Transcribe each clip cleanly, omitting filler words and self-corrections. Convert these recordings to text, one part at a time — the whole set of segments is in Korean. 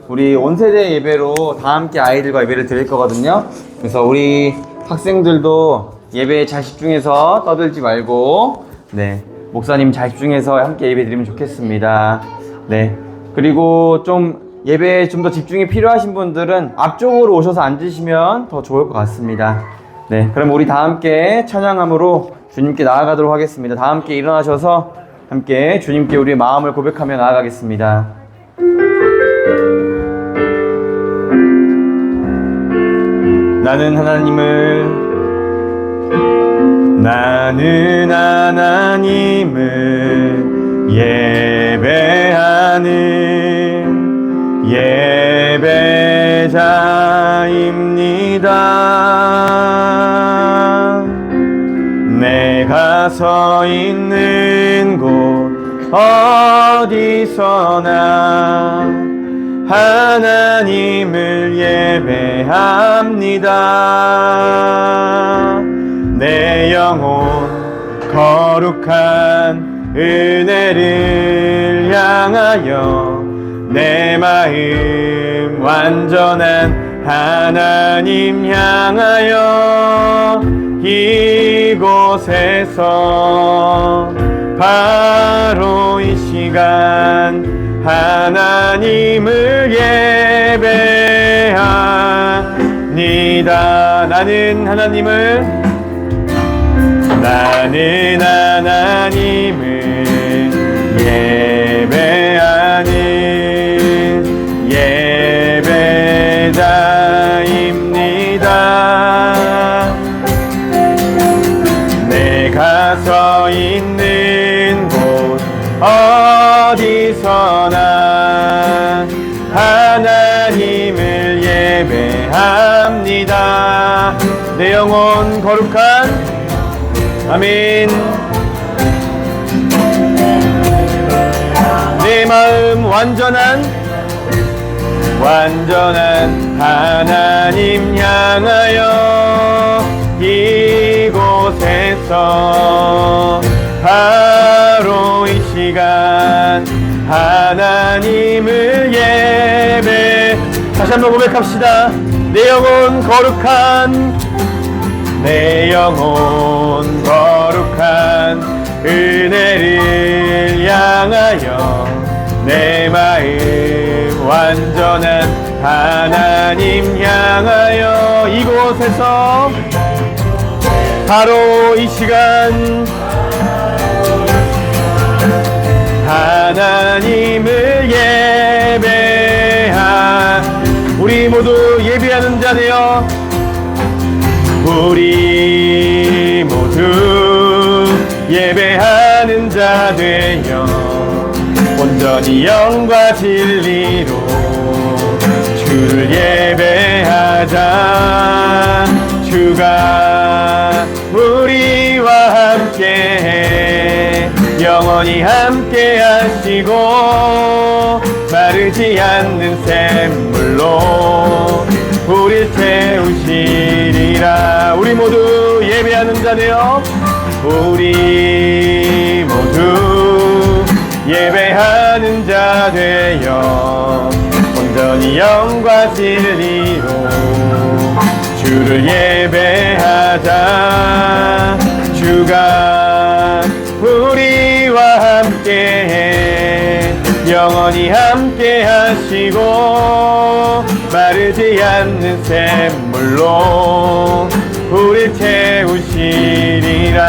우리 온세대 예배로 다 함께 아이들과 예배를 드릴 거거든요. 그래서 우리 학생들도 예배에 잘 집중해서 떠들지 말고, 목사님 잘 집중해서 함께 예배 드리면 좋겠습니다. 그리고 좀 예배에 좀 더 집중이 필요하신 분들은 앞쪽으로 오셔서 앉으시면 더 좋을 것 같습니다. 그럼 우리 다 함께 찬양함으로 주님께 나아가도록 하겠습니다. 다 함께 일어나셔서 함께 주님께 우리의 마음을 고백하며 나아가겠습니다. 나는 하나님을 예배하는 예배자입니다. 내가 서 있는 곳 어디서나 하나님을 예배합니다. 내 영혼 거룩한 은혜를 향하여 내 마음 완전한 하나님 향하여 이곳에서 바로 이 시간 하나님을 예배합니다. 나는 하나님을 예배하는 예배자입니다. 내가 서 있는 곳 어디서나 하나님을 예배합니다. 내 영혼 거룩한 아멘. 내 마음 완전한 하나님 향하여 이곳에서 바로 이 시간 하나님을 예배. 다시 한번 고백합시다. 내 영혼 거룩한 은혜를 향하여 내 마음 완전한 하나님 향하여 이곳에서 바로 이 시간 하나님을 우리 모두 예배하는 자 되어 우리 모두 예배하는 자 되어 온전히 영과 진리로 주를 예배하자. 주가 우리와 함께해 영원히 함께 하시고 마르지 않는 샘물로 우릴 채우시리라. 우리 모두 예배하는 자 되어 우리 모두 예배하는 자 되어 온전히 영과 진리로 주를 예배하자. 주가 우리와 함께해 영원히 함께 하시고 마르지 않는 샘물로 우릴 채우시리라.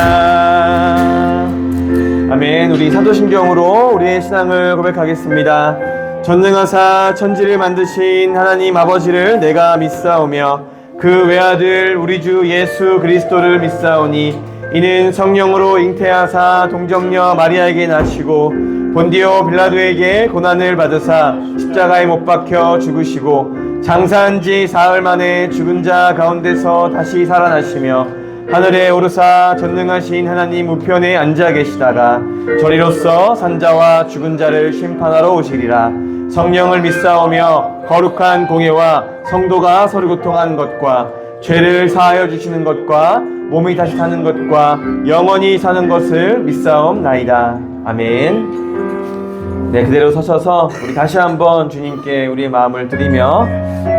아멘. 우리 사도신경으로 우리의 신앙을 고백하겠습니다. 전능하사 천지를 만드신 하나님 아버지를 내가 믿사오며 그 외아들 우리 주 예수 그리스도를 믿사오니 이는 성령으로 잉태하사 동정녀 마리아에게 나시고 본디오 빌라도에게 고난을 받으사 십자가에 못 박혀 죽으시고 장사한 지 사흘 만에 죽은 자 가운데서 다시 살아나시며 하늘에 오르사 전능하신 하나님 우편에 앉아 계시다가 저리로서 산자와 죽은 자를 심판하러 오시리라. 성령을 믿사오며 거룩한 공예와 성도가 서로 교통하는 것과 죄를 사하여 주시는 것과 몸이 다시 사는 것과 영원히 사는 것을 믿사옵나이다. 아멘. 네, 그대로 서셔서 우리 다시 한번 주님께 우리의 마음을 드리며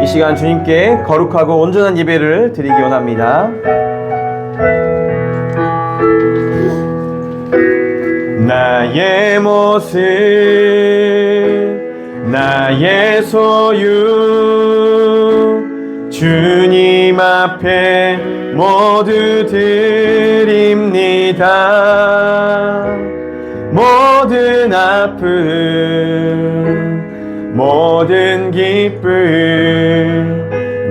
이 시간 주님께 거룩하고 온전한 예배를 드리기 원합니다. 나의 모습, 나의 소유, 주님 앞에 모두 드립니다. 모든 아픔, 모든 기쁨,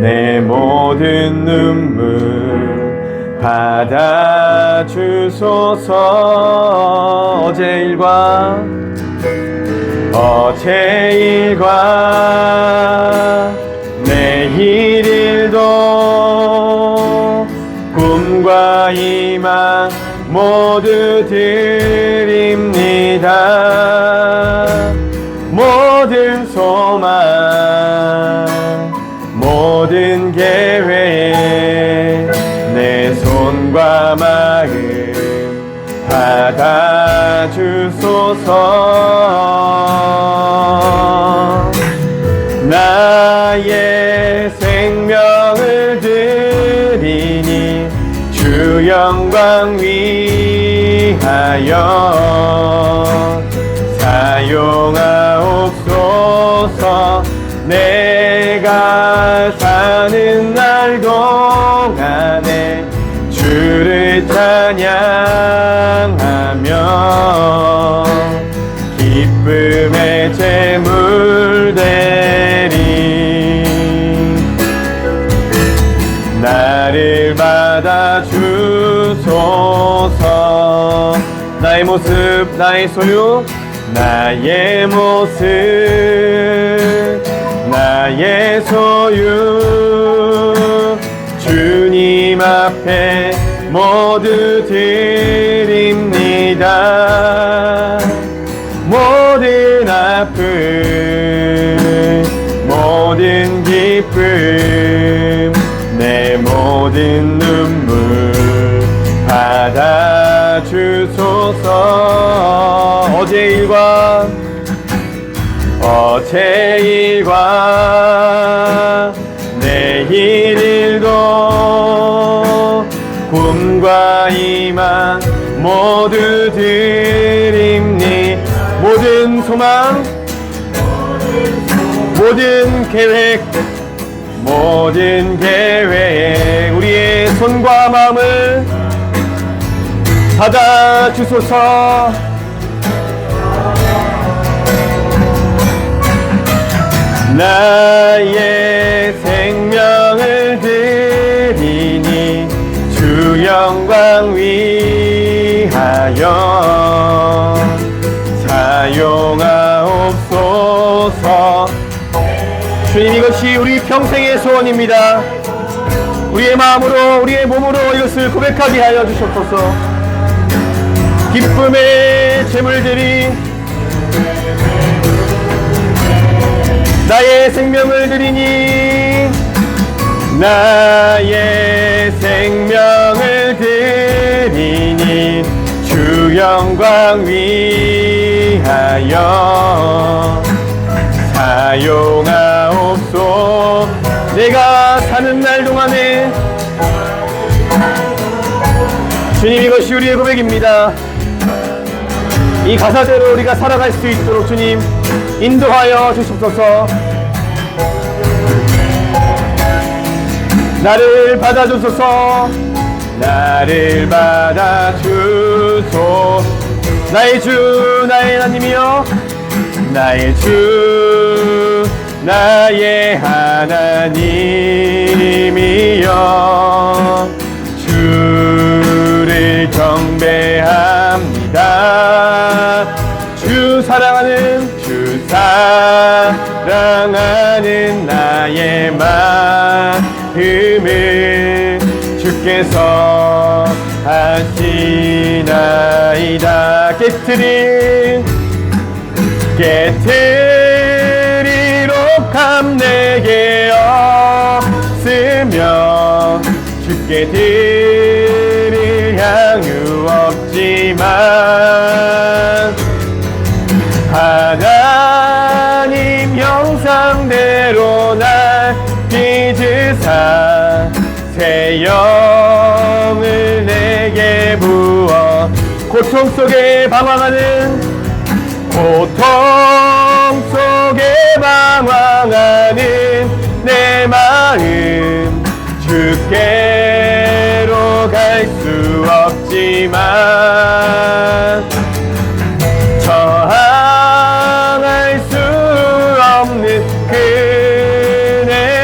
내 모든 눈물 받아주소서. 어제 일과 내일 일도 꿈과 희망 모두 드립니다. 모든 소망, 모든 계획, 내 손과 마음 받아주소서. 나의 생명을 드리니 주 영광 위하여 사용하옵소서. 내가 사는 날 동안에 주를 찬양하며 기쁨의 제물 되리. 나를 받아주소서. 나의 모습, 나의 소유, 나의 모습, 나의 소유, 주님 앞에 모두 드립니다. 모든 아픔, 모든 기쁨, 내 모든 눈물 받아주소서. 어제 일과 내일 일도 꿈과 희망 모두 드립니. 모든 소망, 모든 계획, 우리의 손과 마음을 받아주소서. 나의 생명을 드리니 주 영광 위하여 사용하옵소서. 주님, 이것이 우리 평생의 소원입니다. 우리의 마음으로, 우리의 몸으로 이것을 고백하게 하여 주셨소서. 기쁨의 제물들이 나의 생명을 드리니, 나의 생명을 드리니 주 영광 위하여 사용하옵소서. 내가 사는 날 동안에 주님, 이것이 우리의 고백입니다. 이 가사대로 우리가 살아갈 수 있도록 주님 인도하여 주옵소서. 나를 받아주소서. 나를 받아주소. 나의 주, 나의 하나님이여, 나의 주, 나의 하나님이여, 주를 경배합니다. 주 사랑하는 나의 마음을 주께서 하시나이다. 깨트리록 내게 없으며 주께 드릴 향유 없지만 하나 고통 속에 방황하는 고통 속에 방황하는 내 마음 주께로 갈 수 없지만 저항할 수 없는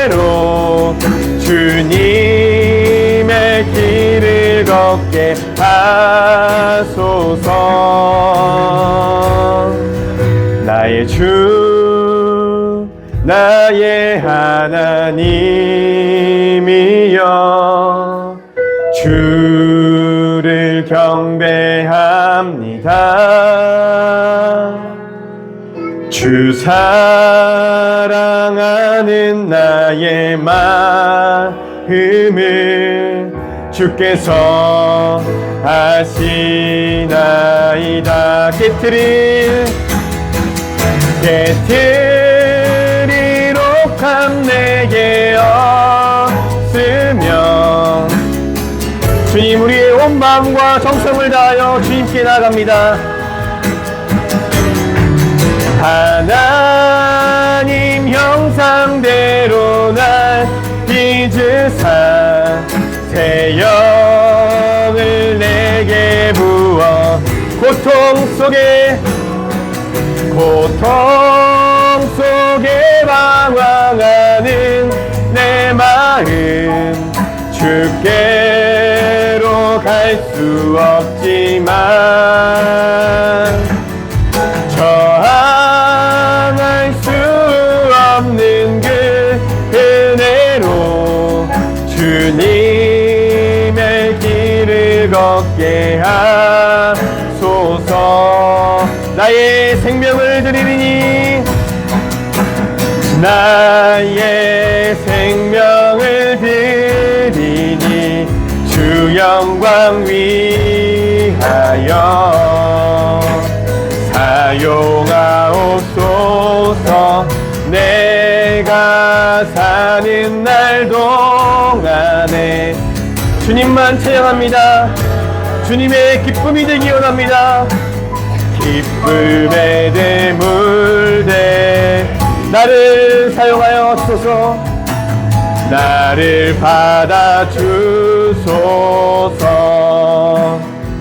그네로 주님의 길을 걷게 하소서. 나의 주 나의 하나님이여 주를 경배합니다. 주 사랑하는 나의 마음을 주께서 아시나이다. 깨트리록 내게 없으며 주님 우리의 온 마음과 정성을 다하여 주님께 나아갑니다. 하나님 형상대로 날 빚으사 새 영을 내게 부어 고통 속에 방황하는 내 마음 주께로 갈 수 없지만 저항할 수 없는 그 은혜로 주님의 길을 걷게 하소서. 나의 생명을 드리니 나의 생명을 드리니 주 영광 위하여 사용하옵소서. 내가 사는 날 동안에 주님만 찬양합니다. 주님의 기쁨이 되기 원합니다. 기쁨의 대물대 나를 사용하여 주소서. 나를 받아주소서.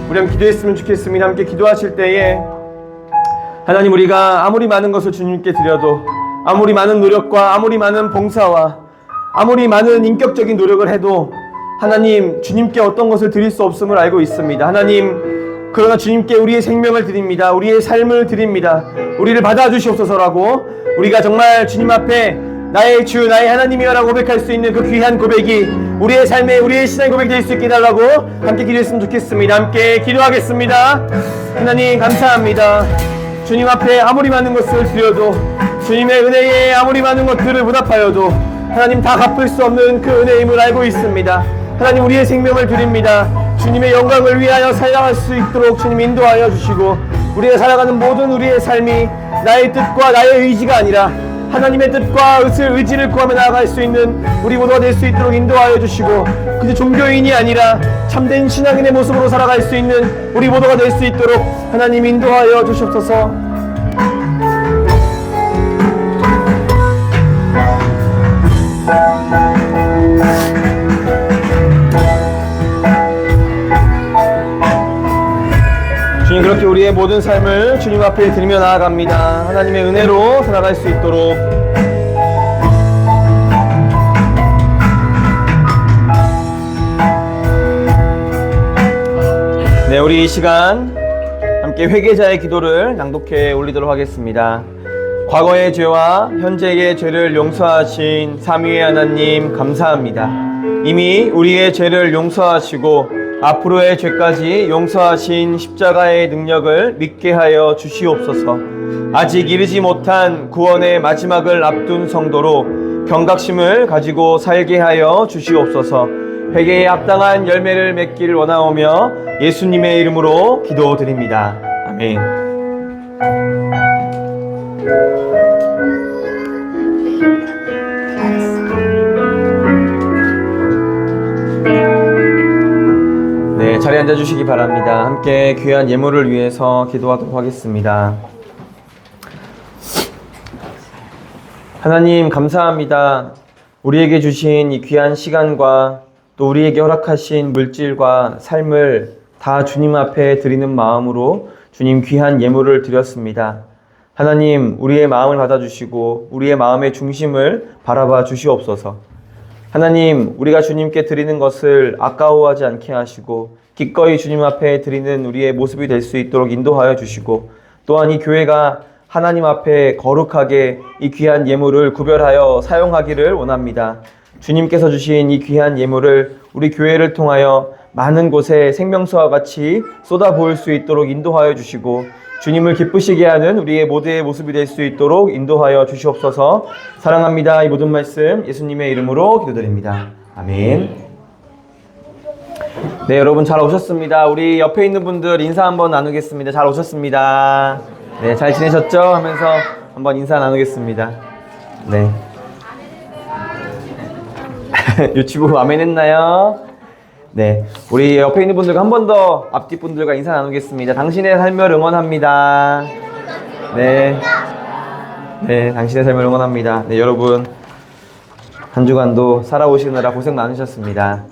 우리 함께 기도했으면 좋겠습니다. 함께 기도하실 때에 하나님 우리가 아무리 많은 것을 주님께 드려도 아무리 많은 노력과 아무리 많은 봉사와 아무리 많은 인격적인 노력을 해도 하나님 주님께 어떤 것을 드릴 수 없음을 알고 있습니다. 하나님 그러나 주님께 우리의 생명을 드립니다. 우리의 삶을 드립니다. 우리를 받아주시옵소서라고 우리가 정말 주님 앞에 나의 주 나의 하나님이여라고 고백할 수 있는 그 귀한 고백이 우리의 삶에 우리의 신앙의 고백이 될 수 있게 해달라고 함께 기도했으면 좋겠습니다. 함께 기도하겠습니다. 하나님 감사합니다. 주님 앞에 아무리 많은 것을 드려도 주님의 은혜에 아무리 많은 것들을 보답하여도 하나님 다 갚을 수 없는 그 은혜임을 알고 있습니다. 하나님 우리의 생명을 드립니다. 주님의 영광을 위하여 살아갈 수 있도록 주님 인도하여 주시고 우리가 살아가는 모든 우리의 삶이 나의 뜻과 나의 의지가 아니라 하나님의 뜻과 의지를 구하며 나아갈 수 있는 우리 모두가 될 수 있도록 인도하여 주시고 그저 종교인이 아니라 참된 신앙인의 모습으로 살아갈 수 있는 우리 모두가 될 수 있도록 하나님 인도하여 주시옵소서. 주님 그렇게 우리의 모든 삶을 주님 앞에 드리며 나아갑니다. 하나님의 은혜로 살아갈 수 있도록 네, 우리 이 시간 함께 회개자의 기도를 낭독해 올리도록 하겠습니다. 과거의 죄와 현재의 죄를 용서하신 삼위의 하나님 감사합니다. 이미 우리의 죄를 용서하시고 앞으로의 죄까지 용서하신 십자가의 능력을 믿게 하여 주시옵소서. 아직 이르지 못한 구원의 마지막을 앞둔 성도로 경각심을 가지고 살게 하여 주시옵소서. 회개에 합당한 열매를 맺기를 원하오며 예수님의 이름으로 기도드립니다. 아멘. 네, 자리에 앉아주시기 바랍니다. 함께 귀한 예물을 위해서 기도하도록 하겠습니다. 하나님 감사합니다. 우리에게 주신 이 귀한 시간과 또 우리에게 허락하신 물질과 삶을 다 주님 앞에 드리는 마음으로 주님 귀한 예물을 드렸습니다. 하나님 우리의 마음을 받아주시고 우리의 마음의 중심을 바라봐 주시옵소서. 하나님 우리가 주님께 드리는 것을 아까워하지 않게 하시고 기꺼이 주님 앞에 드리는 우리의 모습이 될 수 있도록 인도하여 주시고 또한 이 교회가 하나님 앞에 거룩하게 이 귀한 예물을 구별하여 사용하기를 원합니다. 주님께서 주신 이 귀한 예물을 우리 교회를 통하여 많은 곳에 생명수와 같이 쏟아부을 수 있도록 인도하여 주시고 주님을 기쁘시게 하는 우리의 모두의 모습이 될 수 있도록 인도하여 주시옵소서. 사랑합니다. 이 모든 말씀 예수님의 이름으로 기도드립니다. 아멘. 네, 여러분 잘 오셨습니다. 우리 옆에 있는 분들 인사 한번 나누겠습니다. 잘 오셨습니다. 네, 잘 지내셨죠? 하면서 한번 인사 나누겠습니다. 네. 유치부 아멘 했나요? 네, 우리 옆에 있는 분들과 한 번 더 앞뒤 분들과 인사 나누겠습니다. 당신의 삶을 응원합니다. 네, 네, 당신의 삶을 응원합니다. 네, 여러분 한 주간도 살아오시느라 고생 많으셨습니다.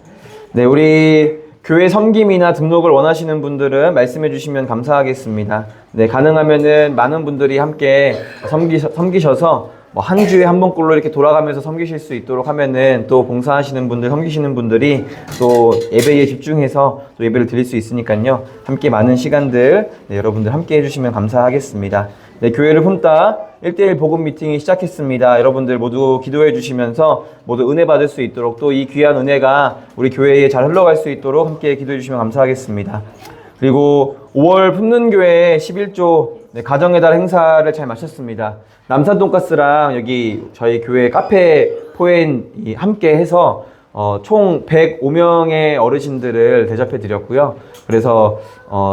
네, 우리 교회 섬김이나 등록을 원하시는 분들은 말씀해 주시면 감사하겠습니다. 네, 가능하면은 많은 분들이 함께 섬기셔서 뭐 한 주에 한 번꼴로 이렇게 돌아가면서 섬기실 수 있도록 하면은 또 봉사하시는 분들, 섬기시는 분들이 또 예배에 집중해서 또 예배를 드릴 수 있으니까요. 함께 많은 시간들 네, 여러분들 함께 해주시면 감사하겠습니다. 네, 교회를 품다 1대1 복음 미팅이 시작했습니다. 여러분들 모두 기도해 주시면서 모두 은혜 받을 수 있도록 또 이 귀한 은혜가 우리 교회에 잘 흘러갈 수 있도록 함께 기도해 주시면 감사하겠습니다. 그리고 5월 품는교회 11조 네, 가정의 달 행사를 잘 마쳤습니다. 남산 돈가스랑 여기 저희 교회 카페 포엔 함께 해서 총 105명의 어르신들을 대접해 드렸고요. 그래서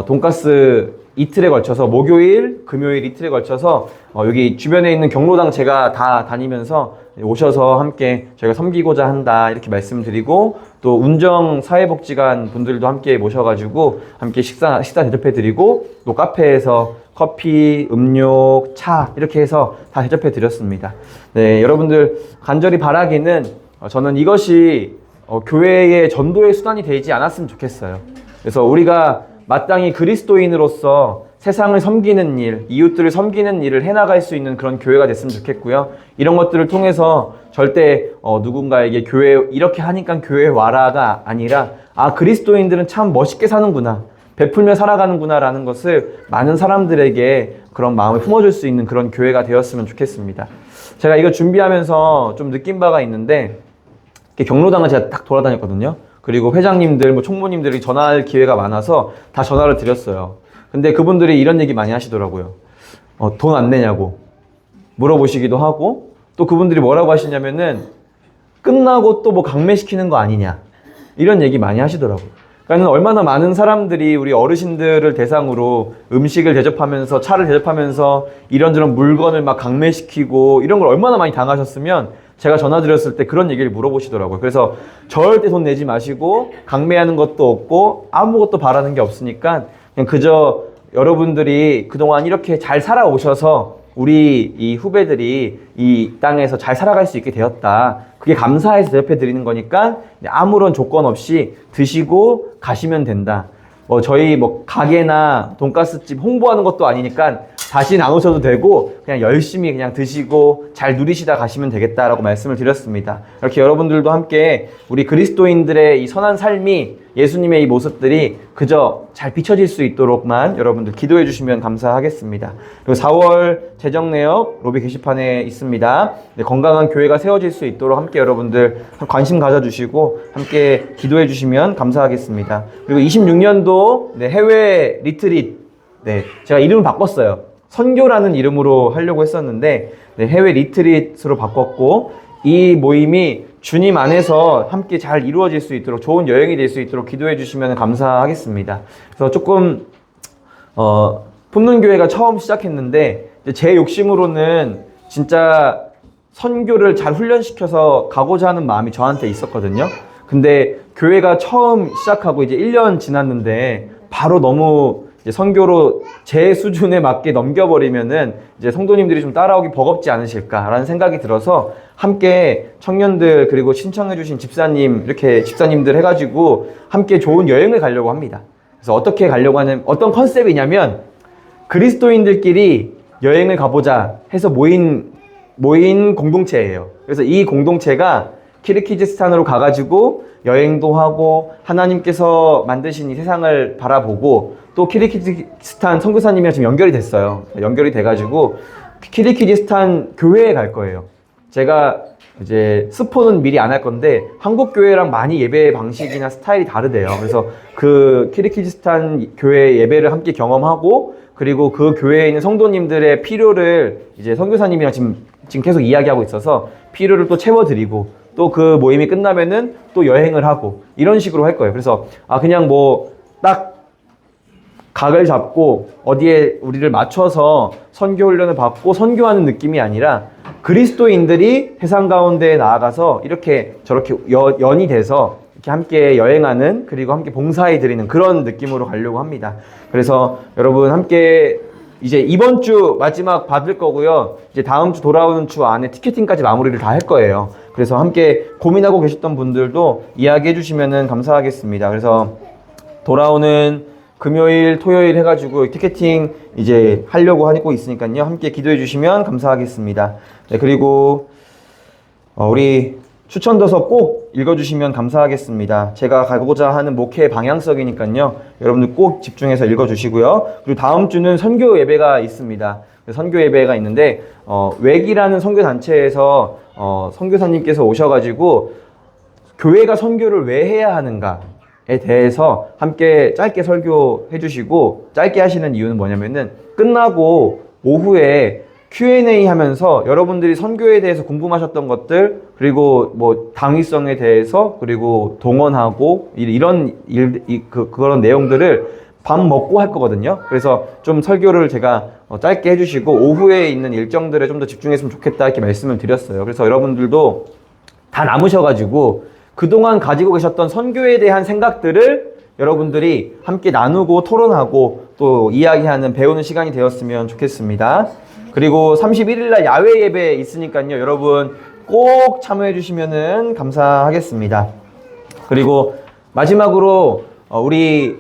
돈가스 이틀에 걸쳐서 목요일, 금요일 이틀에 걸쳐서 여기 주변에 있는 경로당 제가 다 다니면서 오셔서 함께 저희가 섬기고자 한다 이렇게 말씀드리고 또 운정 사회복지관 분들도 함께 모셔가지고 함께 식사 대접해 드리고 또 카페에서 커피, 음료, 차 이렇게 해서 다 대접해 드렸습니다. 네, 여러분들 간절히 바라기는 저는 이것이 교회의 전도의 수단이 되지 않았으면 좋겠어요. 그래서 우리가 마땅히 그리스도인으로서 세상을 섬기는 일, 이웃들을 섬기는 일을 해나갈 수 있는 그런 교회가 됐으면 좋겠고요. 이런 것들을 통해서 절대 누군가에게 교회 이렇게 하니까 교회에 와라가 아니라 아 그리스도인들은 참 멋있게 사는구나, 베풀며 살아가는구나 라는 것을 많은 사람들에게 그런 마음을 품어줄 수 있는 그런 교회가 되었으면 좋겠습니다. 제가 이거 준비하면서 좀 느낀 바가 있는데 경로당을 제가 딱 돌아다녔거든요. 그리고 회장님들, 뭐 총무님들이 전화할 기회가 많아서 다 전화를 드렸어요. 근데 그분들이 이런 얘기 많이 하시더라고요. 돈 안 내냐고 물어보시기도 하고 또 그분들이 뭐라고 하시냐면은 끝나고 또 뭐 강매시키는 거 아니냐 이런 얘기 많이 하시더라고요. 그러니까 얼마나 많은 사람들이 우리 어르신들을 대상으로 음식을 대접하면서 차를 대접하면서 이런저런 물건을 막 강매시키고 이런 걸 얼마나 많이 당하셨으면 제가 전화드렸을 때 그런 얘기를 물어보시더라고요. 그래서 절대 돈 내지 마시고 강매하는 것도 없고 아무것도 바라는 게 없으니까 그냥 그저 여러분들이 그동안 이렇게 잘 살아오셔서 우리 이 후배들이 이 땅에서 잘 살아갈 수 있게 되었다. 그게 감사해서 대접해 드리는 거니까 아무런 조건 없이 드시고 가시면 된다. 저희 가게나 돈가스집 홍보하는 것도 아니니까 다시는 안 오셔도 되고 그냥 열심히 그냥 드시고 잘 누리시다 가시면 되겠다라고 말씀을 드렸습니다. 이렇게 여러분들도 함께 우리 그리스도인들의 이 선한 삶이 예수님의 이 모습들이 그저 잘 비춰질 수 있도록만 여러분들 기도해 주시면 감사하겠습니다. 그리고 4월 재정 내역 로비 게시판에 있습니다. 네, 건강한 교회가 세워질 수 있도록 함께 여러분들 관심 가져주시고 함께 기도해 주시면 감사하겠습니다. 그리고 26년도 네, 해외 리트릿 네, 제가 이름을 바꿨어요. 선교라는 이름으로 하려고 했었는데 네, 해외 리트릿으로 바꿨고 이 모임이 주님 안에서 함께 잘 이루어질 수 있도록 좋은 여행이 될 수 있도록 기도해 주시면 감사하겠습니다. 그래서 조금 품는교회가 처음 시작했는데 제 욕심으로는 진짜 선교를 잘 훈련시켜서 가고자 하는 마음이 저한테 있었거든요. 근데 교회가 처음 시작하고 이제 1년 지났는데 바로 너무 이제 선교로 제 수준에 맞게 넘겨버리면은 이제 성도님들이 좀 따라오기 버겁지 않으실까라는 생각이 들어서 함께 청년들 그리고 신청해주신 집사님 이렇게 집사님들 해가지고 함께 좋은 여행을 가려고 합니다. 그래서 어떻게 가려고 하는 어떤 컨셉이냐면 그리스도인들끼리 여행을 가보자 해서 모인 공동체예요. 그래서 이 공동체가 키르기즈스탄으로 가가지고 여행도 하고 하나님께서 만드신 이 세상을 바라보고 또 키르기즈스탄 선교사님이랑 지금 연결이 됐어요. 연결이 돼가지고 키르기즈스탄 교회에 갈 거예요. 제가 이제 스포는 미리 안 할 건데 한국 교회랑 많이 예배 방식이나 스타일이 다르대요. 그래서 그 키르기즈스탄 교회 예배를 함께 경험하고 그리고 그 교회에 있는 성도님들의 필요를 이제 선교사님이랑 지금 계속 이야기하고 있어서 필요를 또 채워드리고 또 그 모임이 끝나면은 또 여행을 하고 이런 식으로 할 거예요. 그래서 그냥 뭐 딱 각을 잡고 어디에 우리를 맞춰서 선교 훈련을 받고 선교하는 느낌이 아니라 그리스도인들이 세상 가운데 나아가서 이렇게 저렇게 연이 돼서 이렇게 함께 여행하는 그리고 함께 봉사해 드리는 그런 느낌으로 가려고 합니다. 그래서 여러분 함께 이제 이번 주 마지막 받을 거고요. 이제 다음 주 돌아오는 주 안에 티켓팅까지 마무리를 다 할 거예요. 그래서 함께 고민하고 계셨던 분들도 이야기해 주시면 감사하겠습니다. 그래서 돌아오는 금요일, 토요일 해가지고 티켓팅 이제 하려고 하고 있으니까요. 함께 기도해 주시면 감사하겠습니다. 네, 그리고 우리 추천도서 꼭 읽어주시면 감사하겠습니다. 제가 가고자 하는 목회 방향성이니까요. 여러분들 꼭 집중해서 읽어주시고요. 그리고 다음 주는 선교 예배가 있습니다. 선교 예배가 있는데 웩이라는 선교단체에서 선교사님께서 오셔가지고 교회가 선교를 왜 해야 하는가에 대해서 함께 짧게 설교해 주시고 짧게 하시는 이유는 뭐냐면은 끝나고 오후에 Q&A 하면서 여러분들이 선교에 대해서 궁금하셨던 것들 그리고 뭐 당위성에 대해서 그리고 동원하고 그런 내용들을 밥 먹고 할 거거든요. 그래서 좀 설교를 제가 짧게 해주시고 오후에 있는 일정들에 좀 더 집중했으면 좋겠다 이렇게 말씀을 드렸어요. 그래서 여러분들도 다 남으셔가지고 그동안 가지고 계셨던 선교에 대한 생각들을 여러분들이 함께 나누고 토론하고 또 이야기하는 배우는 시간이 되었으면 좋겠습니다. 그리고 31일날 야외 예배 있으니까요. 여러분 꼭 참여해 주시면 감사하겠습니다. 그리고 마지막으로 우리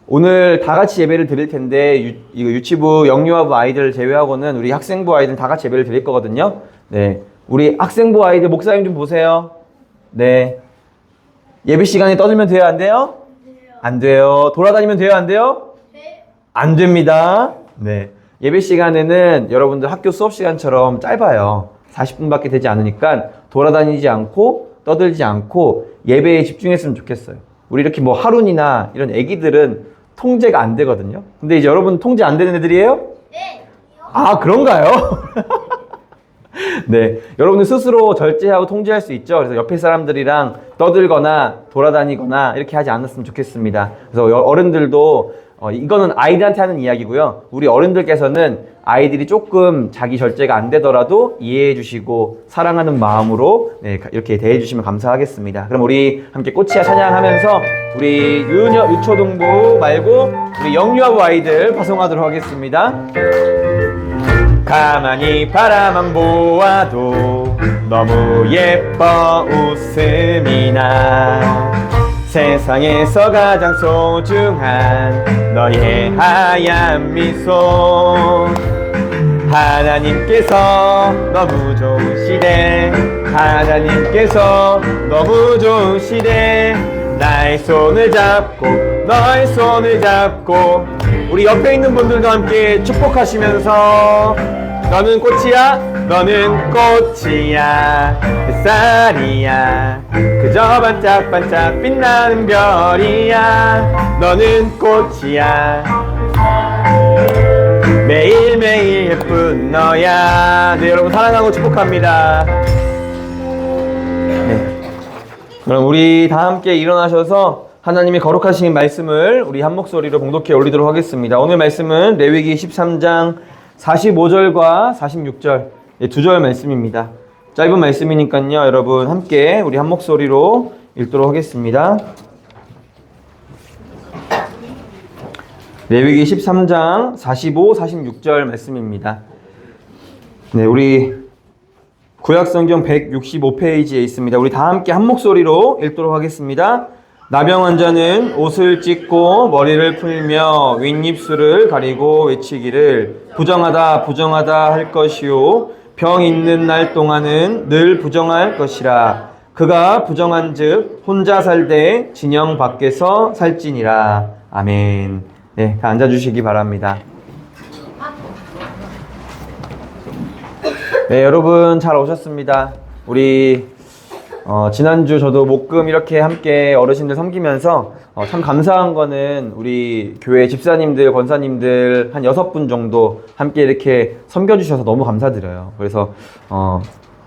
오늘 다 같이 예배를 드릴 텐데 이거 유치부 영유아부 아이들 제외하고는 우리 학생부 아이들 다 같이 예배를 드릴 거거든요. 네, 우리 학생부 아이들 목사님 좀 보세요. 네, 예배 시간에 떠들면 돼요, 안 돼요? 안 돼요. 돌아다니면 돼요, 안 돼요? 네. 안 됩니다. 네. 예배 시간에는 여러분들 학교 수업 시간처럼 짧아요. 40분밖에 되지 않으니까 돌아다니지 않고 떠들지 않고 예배에 집중했으면 좋겠어요. 우리 이렇게 뭐 하룬이나 이런 애기들은 통제가 안 되거든요. 근데 이제 여러분 통제 안 되는 애들이에요? 네. 아, 그런가요? 네. 여러분들 스스로 절제하고 통제할 수 있죠. 그래서 옆에 사람들이랑 떠들거나 돌아다니거나 이렇게 하지 않았으면 좋겠습니다. 그래서 어른들도 이거는 아이들한테 하는 이야기고요. 우리 어른들께서는 아이들이 조금 자기 절제가 안 되더라도 이해해 주시고 사랑하는 마음으로 네, 이렇게 대해 주시면 감사하겠습니다. 그럼 우리 함께 꽃이야 찬양하면서 우리 유초등부 말고 우리 영유아부 아이들 파송하도록 하겠습니다. 가만히 바라만 보아도 너무 예뻐 웃음이 나 세상에서 가장 소중한 너의 하얀 미소 하나님께서 너무 좋으시대 하나님께서 너무 좋으시대 나의 손을 잡고 너의 손을 잡고 우리 옆에 있는 분들도 함께 축복하시면서 너는 꽃이야 너는 꽃이야 햇살이야 그저 반짝반짝 빛나는 별이야 너는 꽃이야 매일매일 예쁜 너야 네 여러분 사랑하고 축복합니다. 네. 그럼 우리 다 함께 일어나셔서 하나님의 거룩하신 말씀을 우리 한 목소리로 봉독해 올리도록 하겠습니다. 오늘 말씀은 레위기 13장 45절과 46절 두 절 말씀입니다. 짧은 말씀이니까요. 여러분 함께 우리 한 목소리로 읽도록 하겠습니다. 레위기 13장 45, 46절 말씀입니다. 네, 우리 구약성경 165페이지에 있습니다. 우리 다 함께 한 목소리로 읽도록 하겠습니다. 나병 환자는 옷을 찢고 머리를 풀며 윗입술을 가리고 외치기를 부정하다 부정하다 할 것이요 병 있는 날 동안은 늘 부정할 것이라. 그가 부정한즉 혼자 살되 진영 밖에서 살지니라. 아멘. 네, 다 앉아주시기 바랍니다. 네, 여러분 잘 오셨습니다. 우리 지난주 저도 목금 이렇게 함께 어르신들 섬기면서 참 감사한 거는 우리 교회 집사님들, 권사님들 한 6분 정도 함께 이렇게 섬겨주셔서 너무 감사드려요. 그래서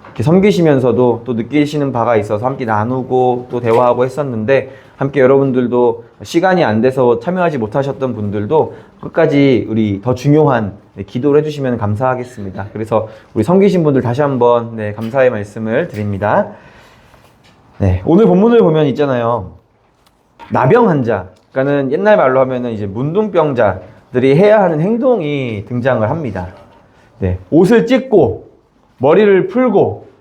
이렇게 섬기시면서도 또 느끼시는 바가 있어서 함께 나누고 또 대화하고 했었는데, 함께 여러분들도 시간이 안 돼서 참여하지 못하셨던 분들도 끝까지 우리 더 중요한 기도를 해주시면 감사하겠습니다. 그래서 우리 섬기신 분들 다시 한번 감사의 말씀을 드립니다. 네, 오늘 본문을 보면 있잖아요. 나병 환자, 그러니까는 옛날 말로 하면은 이제 문둥병자들이 해야 하는 행동이 등장을 합니다. 네, 옷을 찢고 머리를 풀고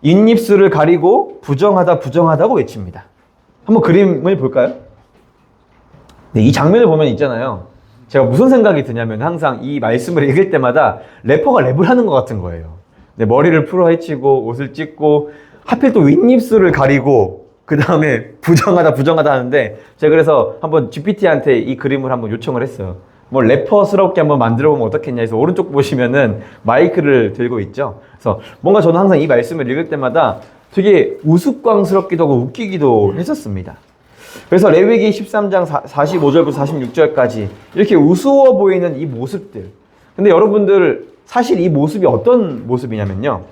잇입술을 가리고 부정하다 부정하다고 외칩니다. 한번 그림을 볼까요? 네, 이 장면을 보면 있잖아요. 제가 무슨 생각이 드냐면 항상 이 말씀을 읽을 때마다 래퍼가 랩을 하는 것 같은 거예요. 네, 머리를 풀어 헤치고 옷을 찢고 하필 또 윗입술을 가리고 그 다음에 부정하다 부정하다 하는데, 제가 그래서 한번 GPT한테 이 그림을 한번 요청을 했어요. 뭐 래퍼스럽게 한번 만들어 보면 어떻겠냐 해서 오른쪽 보시면은 마이크를 들고 있죠. 그래서 뭔가 저는 항상 이 말씀을 읽을 때마다 되게 우스꽝스럽기도 하고 웃기기도 했었습니다. 그래서 레위기 13장 45절부터 46절까지 이렇게 우스워 보이는 이 모습들. 근데 여러분들 사실 이 모습이 어떤 모습이냐면요,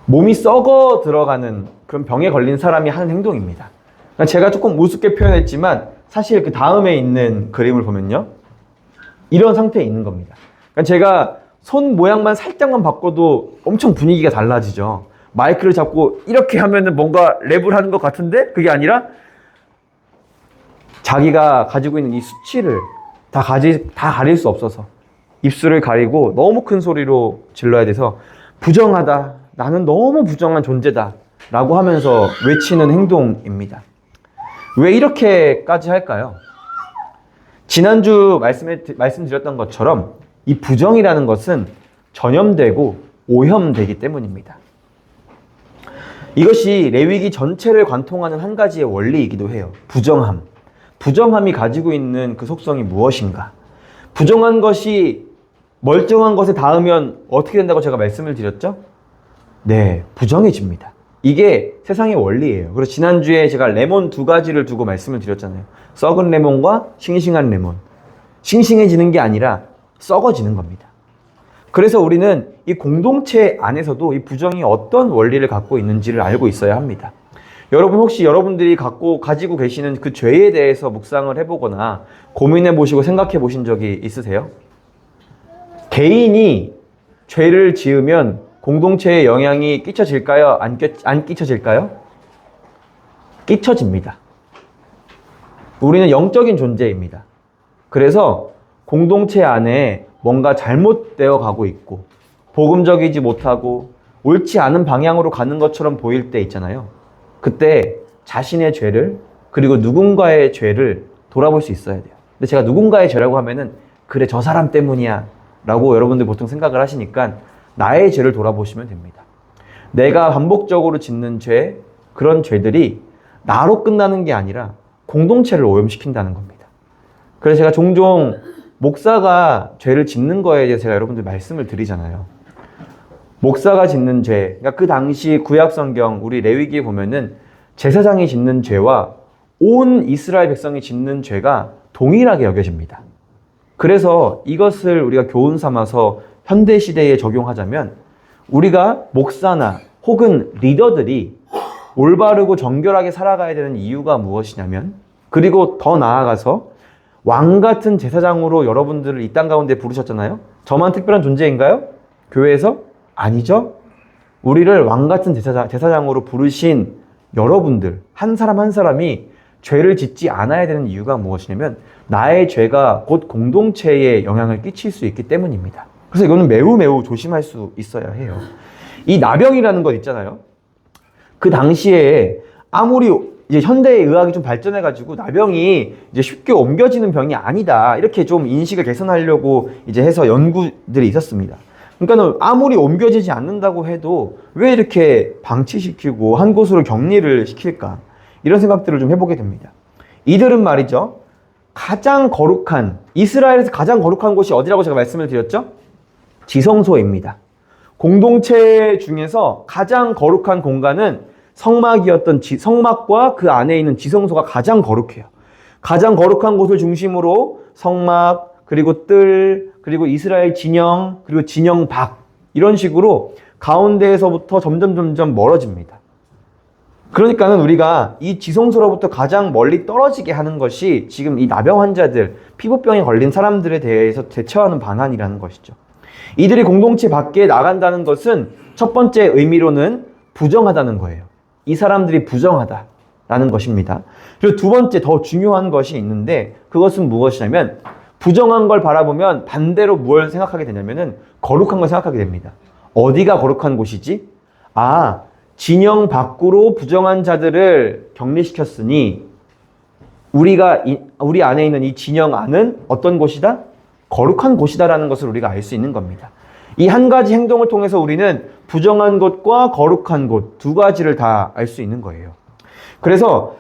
몸이 썩어 들어가는 그런 병에 걸린 사람이 하는 행동입니다. 그러니까 제가 조금 우습게 표현했지만 사실 그 다음에 있는 그림을 보면요, 이런 상태에 있는 겁니다. 그러니까 제가 손 모양만 살짝만 바꿔도 엄청 분위기가 달라지죠. 마이크를 잡고 이렇게 하면은 뭔가 랩을 하는 것 같은데 그게 아니라 자기가 가지고 있는 이 수치를 다 가릴 수 없어서 입술을 가리고 너무 큰 소리로 질러야 돼서 부정하다, 나는 너무 부정한 존재다 라고 하면서 외치는 행동입니다. 왜 이렇게까지 할까요? 지난주 말씀드렸던 것처럼 이 부정이라는 것은 전염되고 오염되기 때문입니다. 이것이 레위기 전체를 관통하는 한 가지의 원리이기도 해요. 부정함. 부정함이 가지고 있는 그 속성이 무엇인가? 부정한 것이 멀쩡한 것에 닿으면 어떻게 된다고 제가 말씀을 드렸죠? 네, 부정해집니다. 이게 세상의 원리예요. 그래서 지난주에 제가 레몬 2가지를 두고 말씀을 드렸잖아요. 썩은 레몬과 싱싱한 레몬. 싱싱해지는 게 아니라 썩어지는 겁니다. 그래서 우리는 이 공동체 안에서도 이 부정이 어떤 원리를 갖고 있는지를 알고 있어야 합니다. 여러분 혹시 여러분들이 가지고 계시는 그 죄에 대해서 묵상을 해보거나 고민해 보시고 생각해 보신 적이 있으세요? 개인이 죄를 지으면 공동체에 영향이 끼쳐질까요? 안 끼쳐질까요? 끼쳐집니다. 우리는 영적인 존재입니다. 그래서 공동체 안에 뭔가 잘못되어 가고 있고 복음적이지 못하고 옳지 않은 방향으로 가는 것처럼 보일 때 있잖아요. 그때 자신의 죄를, 그리고 누군가의 죄를 돌아볼 수 있어야 돼요. 근데 제가 누군가의 죄라고 하면은 그래 저 사람 때문이야 라고 여러분들 보통 생각을 하시니까 나의 죄를 돌아보시면 됩니다. 내가 반복적으로 짓는 죄, 그런 죄들이 나로 끝나는 게 아니라 공동체를 오염시킨다는 겁니다. 그래서 제가 종종 목사가 죄를 짓는 거에 대해서 제가 여러분들 말씀을 드리잖아요. 목사가 짓는 죄, 그러니까 그 당시 구약성경 우리 레위기에 보면은 제사장이 짓는 죄와 온 이스라엘 백성이 짓는 죄가 동일하게 여겨집니다. 그래서 이것을 우리가 교훈 삼아서 현대 시대에 적용하자면 우리가 목사나 혹은 리더들이 올바르고 정결하게 살아가야 되는 이유가 무엇이냐면, 그리고 더 나아가서 왕 같은 제사장으로 여러분들을 이 땅 가운데 부르셨잖아요. 저만 특별한 존재인가요? 교회에서? 아니죠. 우리를 왕 같은 제사장으로 부르신 여러분들 한 사람 한 사람이 죄를 짓지 않아야 되는 이유가 무엇이냐면 나의 죄가 곧 공동체에 영향을 끼칠 수 있기 때문입니다. 그래서 이거는 매우 매우 조심할 수 있어야 해요. 이 나병이라는 것 있잖아요. 그 당시에 아무리 이제 현대의 의학이 좀 발전해가지고 나병이 이제 쉽게 옮겨지는 병이 아니다. 이렇게 좀 인식을 개선하려고 이제 해서 연구들이 있었습니다. 그러니까 아무리 옮겨지지 않는다고 해도 왜 이렇게 방치시키고 한 곳으로 격리를 시킬까? 이런 생각들을 좀 해보게 됩니다. 이들은 말이죠. 가장 거룩한, 이스라엘에서 가장 거룩한 곳이 어디라고 제가 말씀을 드렸죠? 지성소입니다. 공동체 중에서 가장 거룩한 공간은 성막이었던 성막과 그 안에 있는 지성소가 가장 거룩해요. 가장 거룩한 곳을 중심으로 성막, 그리고 뜰, 그리고 이스라엘 진영, 그리고 진영 밖 이런 식으로 가운데에서부터 점점 멀어집니다. 그러니까는 우리가 이 지성소로부터 가장 멀리 떨어지게 하는 것이 지금 이 나병 환자들, 피부병에 걸린 사람들에 대해서 대처하는 방안이라는 것이죠. 이들이 공동체 밖에 나간다는 것은 첫 번째 의미로는 부정하다는 거예요. 이 사람들이 부정하다라는 것입니다. 그리고 두 번째 더 중요한 것이 있는데 그것은 무엇이냐면 부정한 걸 바라보면 반대로 뭘 생각하게 되냐면은 거룩한 걸 생각하게 됩니다. 어디가 거룩한 곳이지? 아, 진영 밖으로 부정한 자들을 격리시켰으니 우리 안에 있는 이 진영 안은 어떤 곳이다? 거룩한 곳이다라는 것을 우리가 알 수 있는 겁니다. 이 한 가지 행동을 통해서 우리는 부정한 곳과 거룩한 곳 두 가지를 다 알 수 있는 거예요. 그래서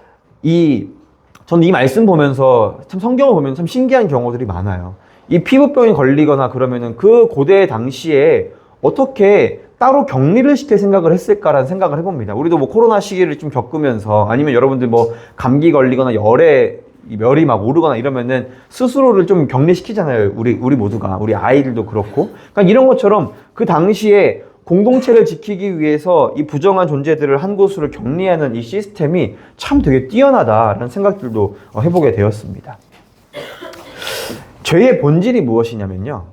저는 이 말씀 보면서 참 성경을 보면 참 신기한 경우들이 많아요. 이 피부병에 걸리거나 그러면은 그 고대 당시에 어떻게 따로 격리를 시킬 생각을 했을까라는 생각을 해봅니다. 우리도 뭐 코로나 시기를 좀 겪으면서 아니면 여러분들 뭐 감기 걸리거나 열이 막 오르거나 이러면은 스스로를 좀 격리시키잖아요. 우리 모두가. 우리 아이들도 그렇고. 그러니까 이런 것처럼 그 당시에 공동체를 지키기 위해서 이 부정한 존재들을 한 곳으로 격리하는 이 시스템이 참 되게 뛰어나다라는 생각들도 해보게 되었습니다. 죄의 본질이 무엇이냐면요.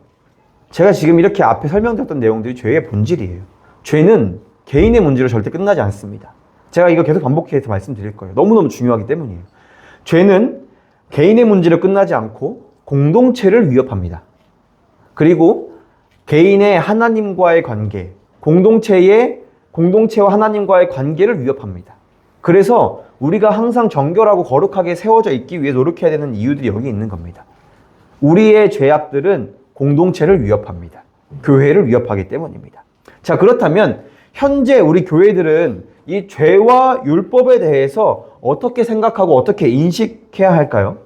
제가 지금 이렇게 앞에 설명드렸던 내용들이 죄의 본질이에요. 죄는 개인의 문제로 절대 끝나지 않습니다. 제가 이거 계속 반복해서 말씀드릴 거예요. 너무너무 중요하기 때문이에요. 죄는 개인의 문제로 끝나지 않고 공동체를 위협합니다. 그리고 개인의 하나님과의 관계, 공동체와 하나님과의 관계를 위협합니다. 그래서 우리가 항상 정결하고 거룩하게 세워져 있기 위해 노력해야 되는 이유들이 여기 있는 겁니다. 우리의 죄악들은 공동체를 위협합니다. 교회를 위협하기 때문입니다. 자, 그렇다면 현재 우리 교회들은 이 죄와 율법에 대해서 어떻게 생각하고 어떻게 인식해야 할까요?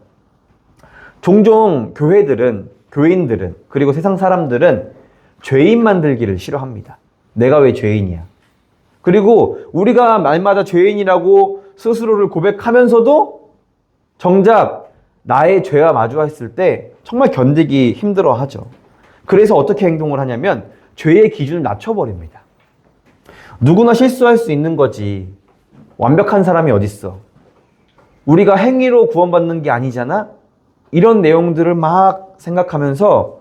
종종 교인들은 그리고 세상 사람들은 죄인 만들기를 싫어합니다. 내가 왜 죄인이야? 그리고 우리가 날마다 죄인이라고 스스로를 고백하면서도 정작 나의 죄와 마주했을 때 정말 견디기 힘들어 하죠. 그래서 어떻게 행동을 하냐면 죄의 기준을 낮춰버립니다. 누구나 실수할 수 있는 거지. 완벽한 사람이 어딨어. 우리가 행위로 구원받는 게 아니잖아? 이런 내용들을 막 생각하면서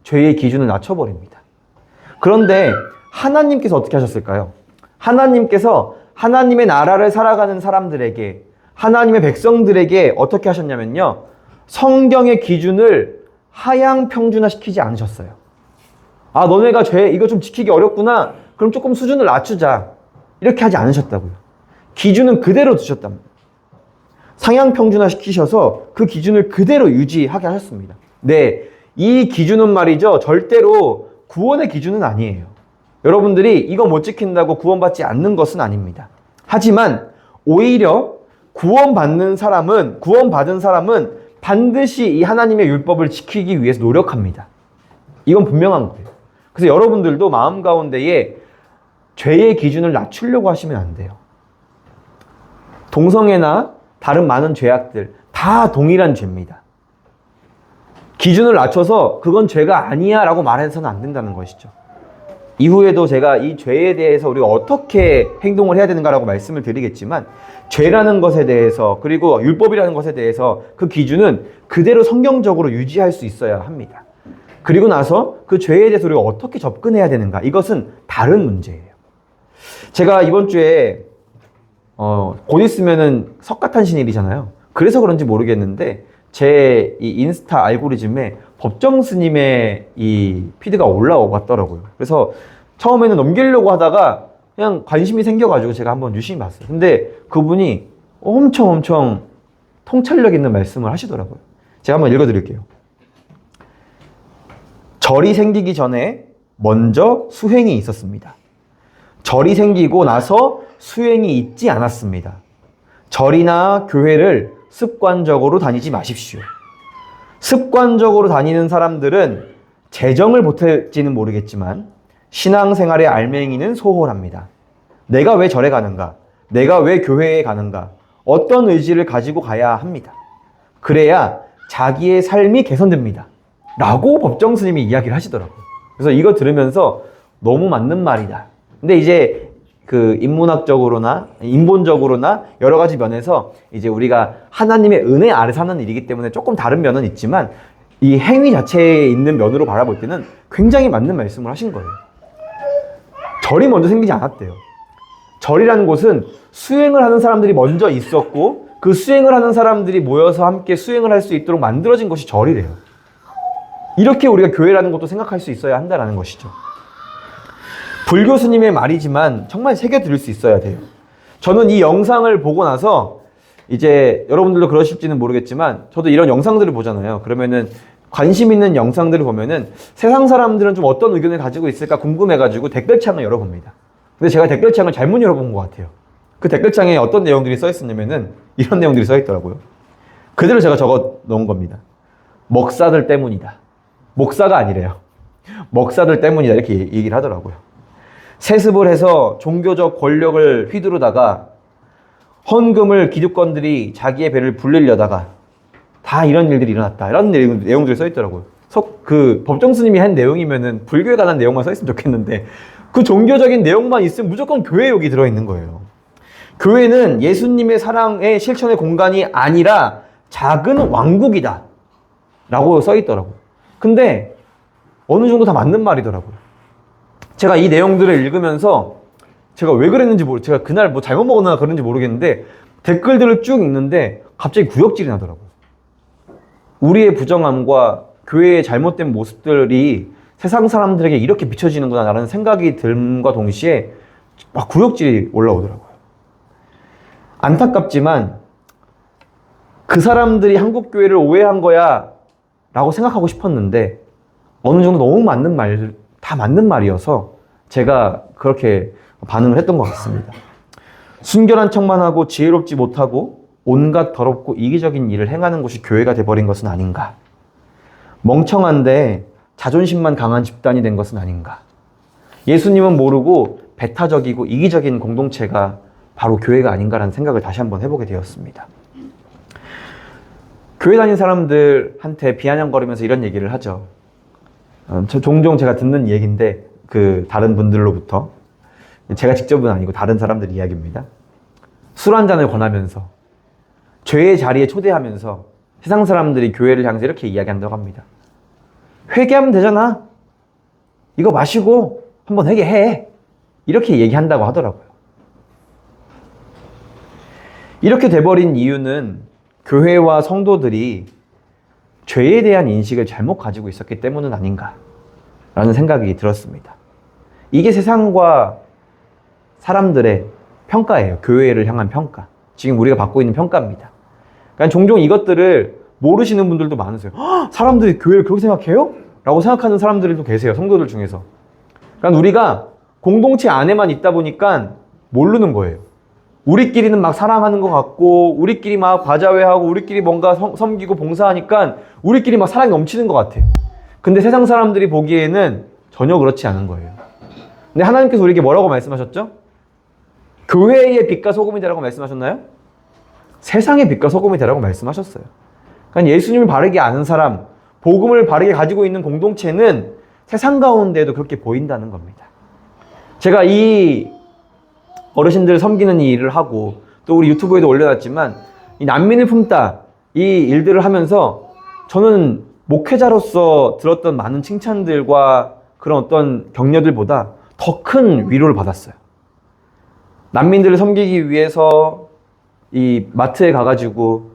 죄의 기준을 낮춰버립니다. 그런데 하나님께서 어떻게 하셨을까요? 하나님께서 하나님의 나라를 살아가는 사람들에게, 하나님의 백성들에게 어떻게 하셨냐면요. 성경의 기준을 하향 평준화시키지 않으셨어요. 아, 너네가 이거 좀 지키기 어렵구나. 그럼 조금 수준을 낮추자. 이렇게 하지 않으셨다고요. 기준은 그대로 두셨답니다. 상향 평준화시키셔서 그 기준을 그대로 유지하게 하셨습니다. 네, 이 기준은 말이죠. 절대로 구원의 기준은 아니에요. 여러분들이 이거 못 지킨다고 구원받지 않는 것은 아닙니다. 하지만 오히려 구원받은 사람은 반드시 이 하나님의 율법을 지키기 위해서 노력합니다. 이건 분명한 거예요. 그래서 여러분들도 마음 가운데에 죄의 기준을 낮추려고 하시면 안 돼요. 동성애나 다른 많은 죄악들 다 동일한 죄입니다. 기준을 낮춰서 그건 죄가 아니야 라고 말해서는 안 된다는 것이죠. 이후에도 제가 이 죄에 대해서 우리가 어떻게 행동을 해야 되는가라고 말씀을 드리겠지만 죄라는 것에 대해서 그리고 율법이라는 것에 대해서 그 기준은 그대로 성경적으로 유지할 수 있어야 합니다. 그리고 나서 그 죄에 대해서 우리가 어떻게 접근해야 되는가, 이것은 다른 문제예요. 제가 이번 주에 곧 있으면은 석가탄신일이잖아요. 그래서 그런지 모르겠는데 제 이 인스타 알고리즘에 법정 스님의 이 피드가 올라왔더라고요. 그래서 처음에는 넘기려고 하다가 그냥 관심이 생겨가지고 제가 한번 유심히 봤어요. 근데 그분이 엄청 통찰력 있는 말씀을 하시더라고요. 제가 한번 읽어드릴게요. 절이 생기기 전에 먼저 수행이 있었습니다. 절이 생기고 나서 수행이 있지 않았습니다. 절이나 교회를 습관적으로 다니지 마십시오. 습관적으로 다니는 사람들은 재정을 보탤지는 모르겠지만 신앙생활의 알맹이는 소홀합니다. 내가 왜 절에 가는가? 내가 왜 교회에 가는가? 어떤 의지를 가지고 가야 합니다. 그래야 자기의 삶이 개선됩니다. 라고 법정 스님이 이야기를 하시더라고요. 그래서 이거 들으면서 너무 맞는 말이다. 근데 이제 그 인문학적으로나 인본적으로나 여러 가지 면에서 이제 우리가 하나님의 은혜 아래 사는 일이기 때문에 조금 다른 면은 있지만 이 행위 자체에 있는 면으로 바라볼 때는 굉장히 맞는 말씀을 하신 거예요. 절이 먼저 생기지 않았대요. 절이라는 곳은 수행을 하는 사람들이 먼저 있었고 그 수행을 하는 사람들이 모여서 함께 수행을 할 수 있도록 만들어진 것이 절이래요. 이렇게 우리가 교회라는 것도 생각할 수 있어야 한다는 것이죠. 불교 스님의 말이지만 정말 새겨들을 수 있어야 돼요. 저는 이 영상을 보고 나서 이제 여러분들도 그러실지는 모르겠지만 저도 이런 영상들을 보잖아요. 그러면은 관심 있는 영상들을 보면은 세상 사람들은 좀 어떤 의견을 가지고 있을까 궁금해가지고 댓글창을 열어봅니다. 근데 제가 댓글창을 잘못 열어본 것 같아요. 그 댓글창에 어떤 내용들이 써 있었냐면은 이런 내용들이 써 있더라고요. 그대로 제가 적어 놓은 겁니다. 먹사들 때문이다. 목사가 아니래요. 먹사들 때문이다. 이렇게 얘기를 하더라고요. 세습을 해서 종교적 권력을 휘두르다가 헌금을 기득권들이 자기의 배를 불리려다가 다 이런 일들이 일어났다. 이런 내용들이 써 있더라고요. 그 법정 스님이 한 내용이면은 불교에 관한 내용만 써 있으면 좋겠는데 그 종교적인 내용만 있으면 무조건 교회 욕이 들어있는 거예요. 교회는 예수님의 사랑의 실천의 공간이 아니라 작은 왕국이다. 라고 써 있더라고요. 근데 어느 정도 다 맞는 말이더라고요. 제가 이 내용들을 읽으면서 제가 왜 그랬는지 제가 그날 뭐 잘못 먹었나 그런지 모르겠는데 댓글들을 쭉 읽는데 갑자기 구역질이 나더라고요. 우리의 부정함과 교회의 잘못된 모습들이 세상 사람들에게 이렇게 비춰지는구나 라는 생각이 듦과 동시에 막 구역질이 올라오더라고요. 안타깝지만 그 사람들이 한국교회를 오해한 거야 라고 생각하고 싶었는데 어느 정도 너무 맞는 말, 다 맞는 말이어서 제가 그렇게 반응을 했던 것 같습니다. 순결한 척만 하고 지혜롭지 못하고 온갖 더럽고 이기적인 일을 행하는 곳이 교회가 돼버린 것은 아닌가. 멍청한데 자존심만 강한 집단이 된 것은 아닌가. 예수님은 모르고 배타적이고 이기적인 공동체가 바로 교회가 아닌가라는 생각을 다시 한번 해보게 되었습니다. 교회 다니는 사람들한테 비아냥거리면서 이런 얘기를 하죠. 종종 제가 듣는 얘기인데 다른 분들로부터 제가 직접은 아니고 다른 사람들 이야기입니다. 술 한 잔을 권하면서 죄의 자리에 초대하면서 세상 사람들이 교회를 향해서 이렇게 이야기한다고 합니다. 회개하면 되잖아. 이거 마시고 한번 회개해. 이렇게 얘기한다고 하더라고요. 이렇게 돼버린 이유는 교회와 성도들이 죄에 대한 인식을 잘못 가지고 있었기 때문은 아닌가라는 생각이 들었습니다. 이게 세상과 사람들의 평가예요. 교회를 향한 평가. 지금 우리가 받고 있는 평가입니다. 그러니까 종종 이것들을 모르시는 분들도 많으세요. 사람들이 교회를 그렇게 생각해요? 라고 생각하는 사람들도 계세요. 성도들 중에서. 그러니까 우리가 공동체 안에만 있다 보니까 모르는 거예요. 우리끼리는 막 사랑하는 것 같고 우리끼리 막 과자회하고 우리끼리 뭔가 섬기고 봉사하니까 우리끼리 막 사랑이 넘치는 것 같아. 근데 세상 사람들이 보기에는 전혀 그렇지 않은 거예요. 근데 하나님께서 우리에게 뭐라고 말씀하셨죠? 교회의 빛과 소금이 되라고 말씀하셨나요? 세상의 빛과 소금이 되라고 말씀하셨어요. 그러니까 예수님을 바르게 아는 사람, 복음을 바르게 가지고 있는 공동체는 세상 가운데에도 그렇게 보인다는 겁니다. 제가 이 어르신들 섬기는 이 일을 하고 또 우리 유튜브에도 올려놨지만 이 난민을 품다 이 일들을 하면서 저는 목회자로서 들었던 많은 칭찬들과 그런 어떤 격려들보다 더 큰 위로를 받았어요. 난민들을 섬기기 위해서 이 마트에 가가지고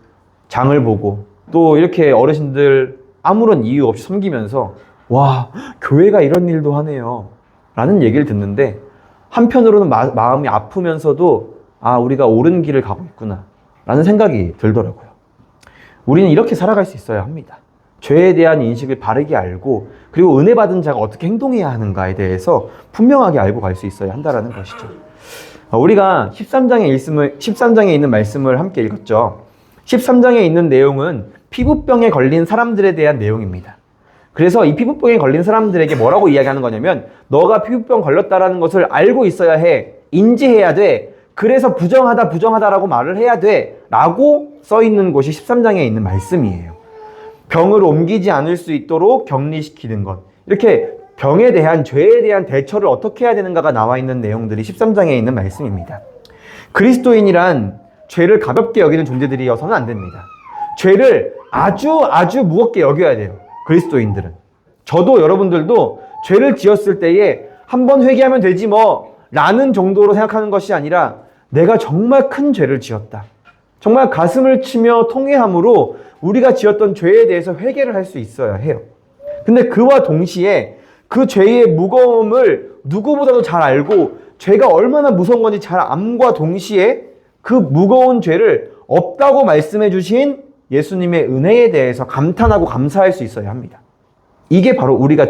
장을 보고 또 이렇게 어르신들 아무런 이유 없이 섬기면서 와, 교회가 이런 일도 하네요 라는 얘기를 듣는데 한편으로는 마음이 아프면서도 아, 우리가 옳은 길을 가고 있구나 라는 생각이 들더라고요. 우리는 이렇게 살아갈 수 있어야 합니다. 죄에 대한 인식을 바르게 알고 그리고 은혜 받은 자가 어떻게 행동해야 하는가에 대해서 분명하게 알고 갈 수 있어야 한다는 것이죠. 우리가 13장에 있는 말씀을 함께 읽었죠. 13장에 있는 내용은 피부병에 걸린 사람들에 대한 내용입니다. 그래서 이 피부병에 걸린 사람들에게 뭐라고 이야기하는 거냐면 너가 피부병 걸렸다라는 것을 알고 있어야 해. 인지해야 돼. 그래서 부정하다라고 말을 해야 돼. 라고 써 있는 곳이 13장에 있는 말씀이에요. 병을 옮기지 않을 수 있도록 격리시키는 것. 이렇게 병에 대한, 죄에 대한 대처를 어떻게 해야 되는가가 나와 있는 내용들이 13장에 있는 말씀입니다. 그리스도인이란 죄를 가볍게 여기는 존재들이어서는 안 됩니다. 죄를 아주 무겁게 여겨야 돼요. 그리스도인들은. 저도 여러분들도 죄를 지었을 때에 한번 회개하면 되지 뭐 라는 정도로 생각하는 것이 아니라 내가 정말 큰 죄를 지었다. 정말 가슴을 치며 통회함으로 우리가 지었던 죄에 대해서 회개를 할 수 있어야 해요. 근데 그와 동시에 그 죄의 무거움을 누구보다도 잘 알고 죄가 얼마나 무서운 건지 잘 암과 동시에 그 무거운 죄를 없다고 말씀해 주신 예수님의 은혜에 대해서 감탄하고 감사할 수 있어야 합니다. 이게 바로 우리가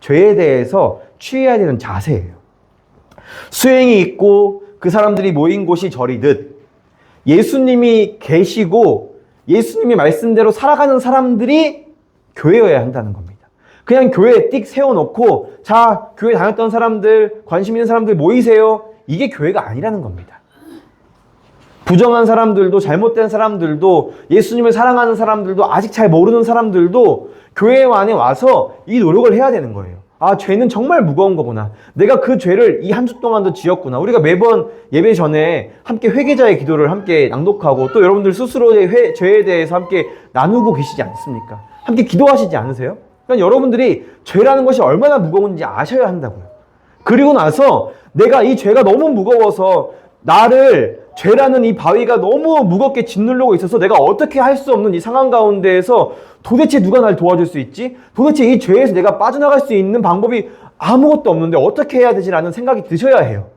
죄에 대해서 취해야 되는 자세예요. 수행이 있고 그 사람들이 모인 곳이 절이듯 예수님이 계시고 예수님이 말씀대로 살아가는 사람들이 교회여야 한다는 겁니다. 그냥 교회에 띡 세워놓고 자, 교회 다녔던 사람들, 관심 있는 사람들 모이세요. 이게 교회가 아니라는 겁니다. 부정한 사람들도 잘못된 사람들도 예수님을 사랑하는 사람들도 아직 잘 모르는 사람들도 교회 안에 와서 이 노력을 해야 되는 거예요. 아, 죄는 정말 무거운 거구나. 내가 그 죄를 이 한 주 동안도 지었구나. 우리가 매번 예배 전에 함께 회개자의 기도를 함께 낭독하고 또 여러분들 스스로의 죄에 대해서 함께 나누고 계시지 않습니까? 함께 기도하시지 않으세요? 그러니까 여러분들이 죄라는 것이 얼마나 무거운지 아셔야 한다고요. 그리고 나서 내가 이 죄가 너무 무거워서 나를 죄라는 이 바위가 너무 무겁게 짓누르고 있어서 내가 어떻게 할 수 없는 이 상황 가운데에서 도대체 누가 날 도와줄 수 있지? 도대체 이 죄에서 내가 빠져나갈 수 있는 방법이 아무것도 없는데 어떻게 해야 되지라는 생각이 드셔야 해요.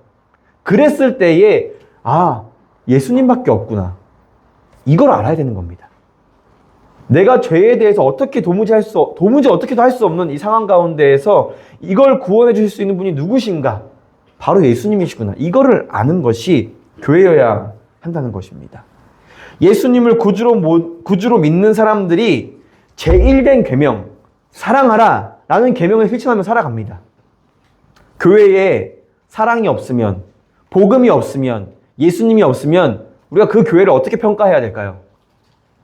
그랬을 때에 아, 예수님밖에 없구나. 이걸 알아야 되는 겁니다. 내가 죄에 대해서 도무지 어떻게도 할 수 없는 이 상황 가운데에서 이걸 구원해 주실 수 있는 분이 누구신가? 바로 예수님이시구나. 이거를 아는 것이 교회여야 한다는 것입니다. 예수님을 구주로 믿는 사람들이 제1된 계명, 사랑하라 라는 계명을 실천하며 살아갑니다. 교회에 사랑이 없으면, 복음이 없으면, 예수님이 없으면 우리가 그 교회를 어떻게 평가해야 될까요?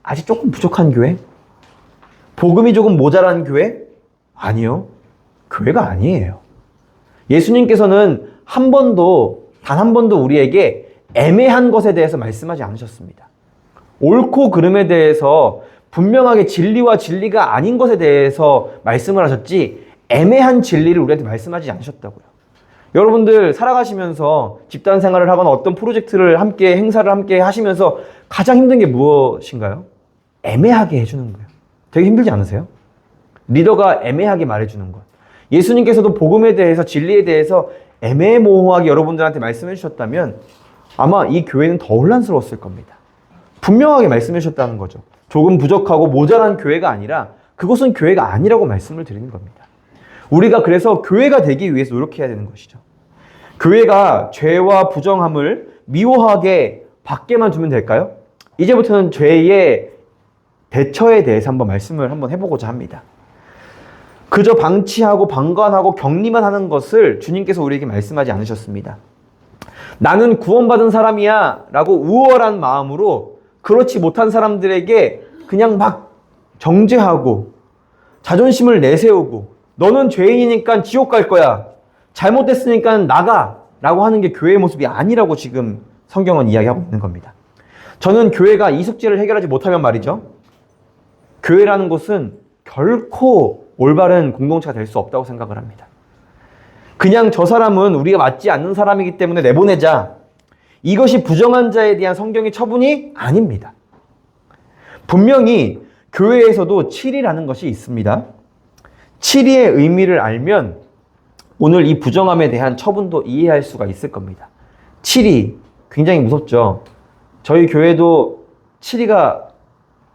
아직 조금 부족한 교회? 복음이 조금 모자란 교회? 아니요. 교회가 아니에요. 예수님께서는 단 한 번도 우리에게 애매한 것에 대해서 말씀하지 않으셨습니다. 옳고 그름에 대해서 분명하게 진리와 진리가 아닌 것에 대해서 말씀을 하셨지 애매한 진리를 우리한테 말씀하지 않으셨다고요. 여러분들 살아가시면서 집단 생활을 하거나 어떤 프로젝트를 함께 행사를 함께 하시면서 가장 힘든 게 무엇인가요? 애매하게 해주는 거예요. 되게 힘들지 않으세요? 리더가 애매하게 말해주는 것. 예수님께서도 복음에 대해서 진리에 대해서 애매모호하게 여러분들한테 말씀해 주셨다면 아마 이 교회는 더 혼란스러웠을 겁니다. 분명하게 말씀해 주셨다는 거죠. 조금 부족하고 모자란 교회가 아니라 그것은 교회가 아니라고 말씀을 드리는 겁니다. 우리가 그래서 교회가 되기 위해서 노력해야 되는 것이죠. 교회가 죄와 부정함을 미워하게 밖에만 두면 될까요? 이제부터는 죄의 대처에 대해서 한번 말씀을 해보고자 합니다. 그저 방치하고 방관하고 격리만 하는 것을 주님께서 우리에게 말씀하지 않으셨습니다. 나는 구원받은 사람이야 라고 우월한 마음으로 그렇지 못한 사람들에게 그냥 막 정죄하고 자존심을 내세우고 너는 죄인이니까 지옥 갈 거야. 잘못됐으니까 나가 라고 하는 게 교회의 모습이 아니라고 지금 성경은 이야기하고 있는 겁니다. 저는 교회가 이 숙제를 해결하지 못하면 말이죠. 교회라는 곳은 결코 올바른 공동체가 될 수 없다고 생각을 합니다. 그냥 저 사람은 우리가 맞지 않는 사람이기 때문에 내보내자. 이것이 부정한 자에 대한 성경의 처분이 아닙니다. 분명히 교회에서도 7이라는 것이 있습니다. 7이의 의미를 알면 오늘 이 부정함에 대한 처분도 이해할 수가 있을 겁니다. 7이 굉장히 무섭죠. 저희 교회도 7이가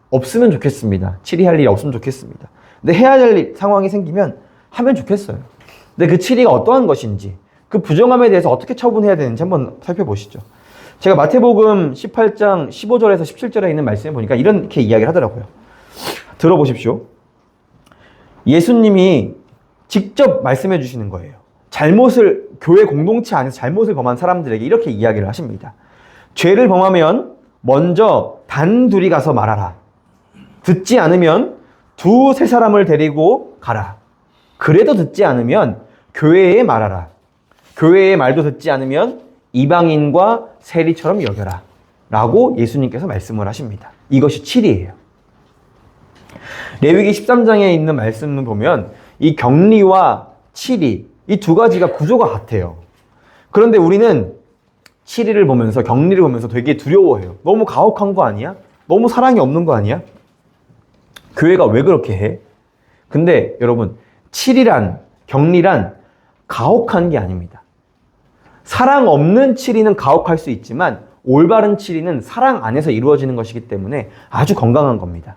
없으면 좋겠습니다. 7이 할 일이 없으면 좋겠습니다. 근데 해야 될 상황이 생기면 하면 좋겠어요. 근데 그 7이가 어떠한 것인지, 그 부정함에 대해서 어떻게 처분해야 되는지 한번 살펴보시죠. 제가 마태복음 18장 15절에서 17절에 있는 말씀에 보니까 이렇게 이야기를 하더라고요. 들어보십시오. 예수님이 직접 말씀해 주시는 거예요. 교회 공동체 안에서 잘못을 범한 사람들에게 이렇게 이야기를 하십니다. 죄를 범하면 먼저 단둘이 가서 말하라. 듣지 않으면 두세 사람을 데리고 가라. 그래도 듣지 않으면 교회에 말하라. 교회의 말도 듣지 않으면 이방인과 세리처럼 여겨라. 라고 예수님께서 말씀을 하십니다. 이것이 7이에요. 레위기 13장에 있는 말씀을 보면 이 격리와 7이, 이 두 가지가 구조가 같아요. 그런데 우리는 7일을 보면서, 격리를 보면서 되게 두려워해요. 너무 가혹한 거 아니야? 너무 사랑이 없는 거 아니야? 교회가 왜 그렇게 해? 근데 여러분, 7이란, 격리란 가혹한 게 아닙니다. 사랑 없는 7이는 가혹할 수 있지만 올바른 7이는 사랑 안에서 이루어지는 것이기 때문에 아주 건강한 겁니다.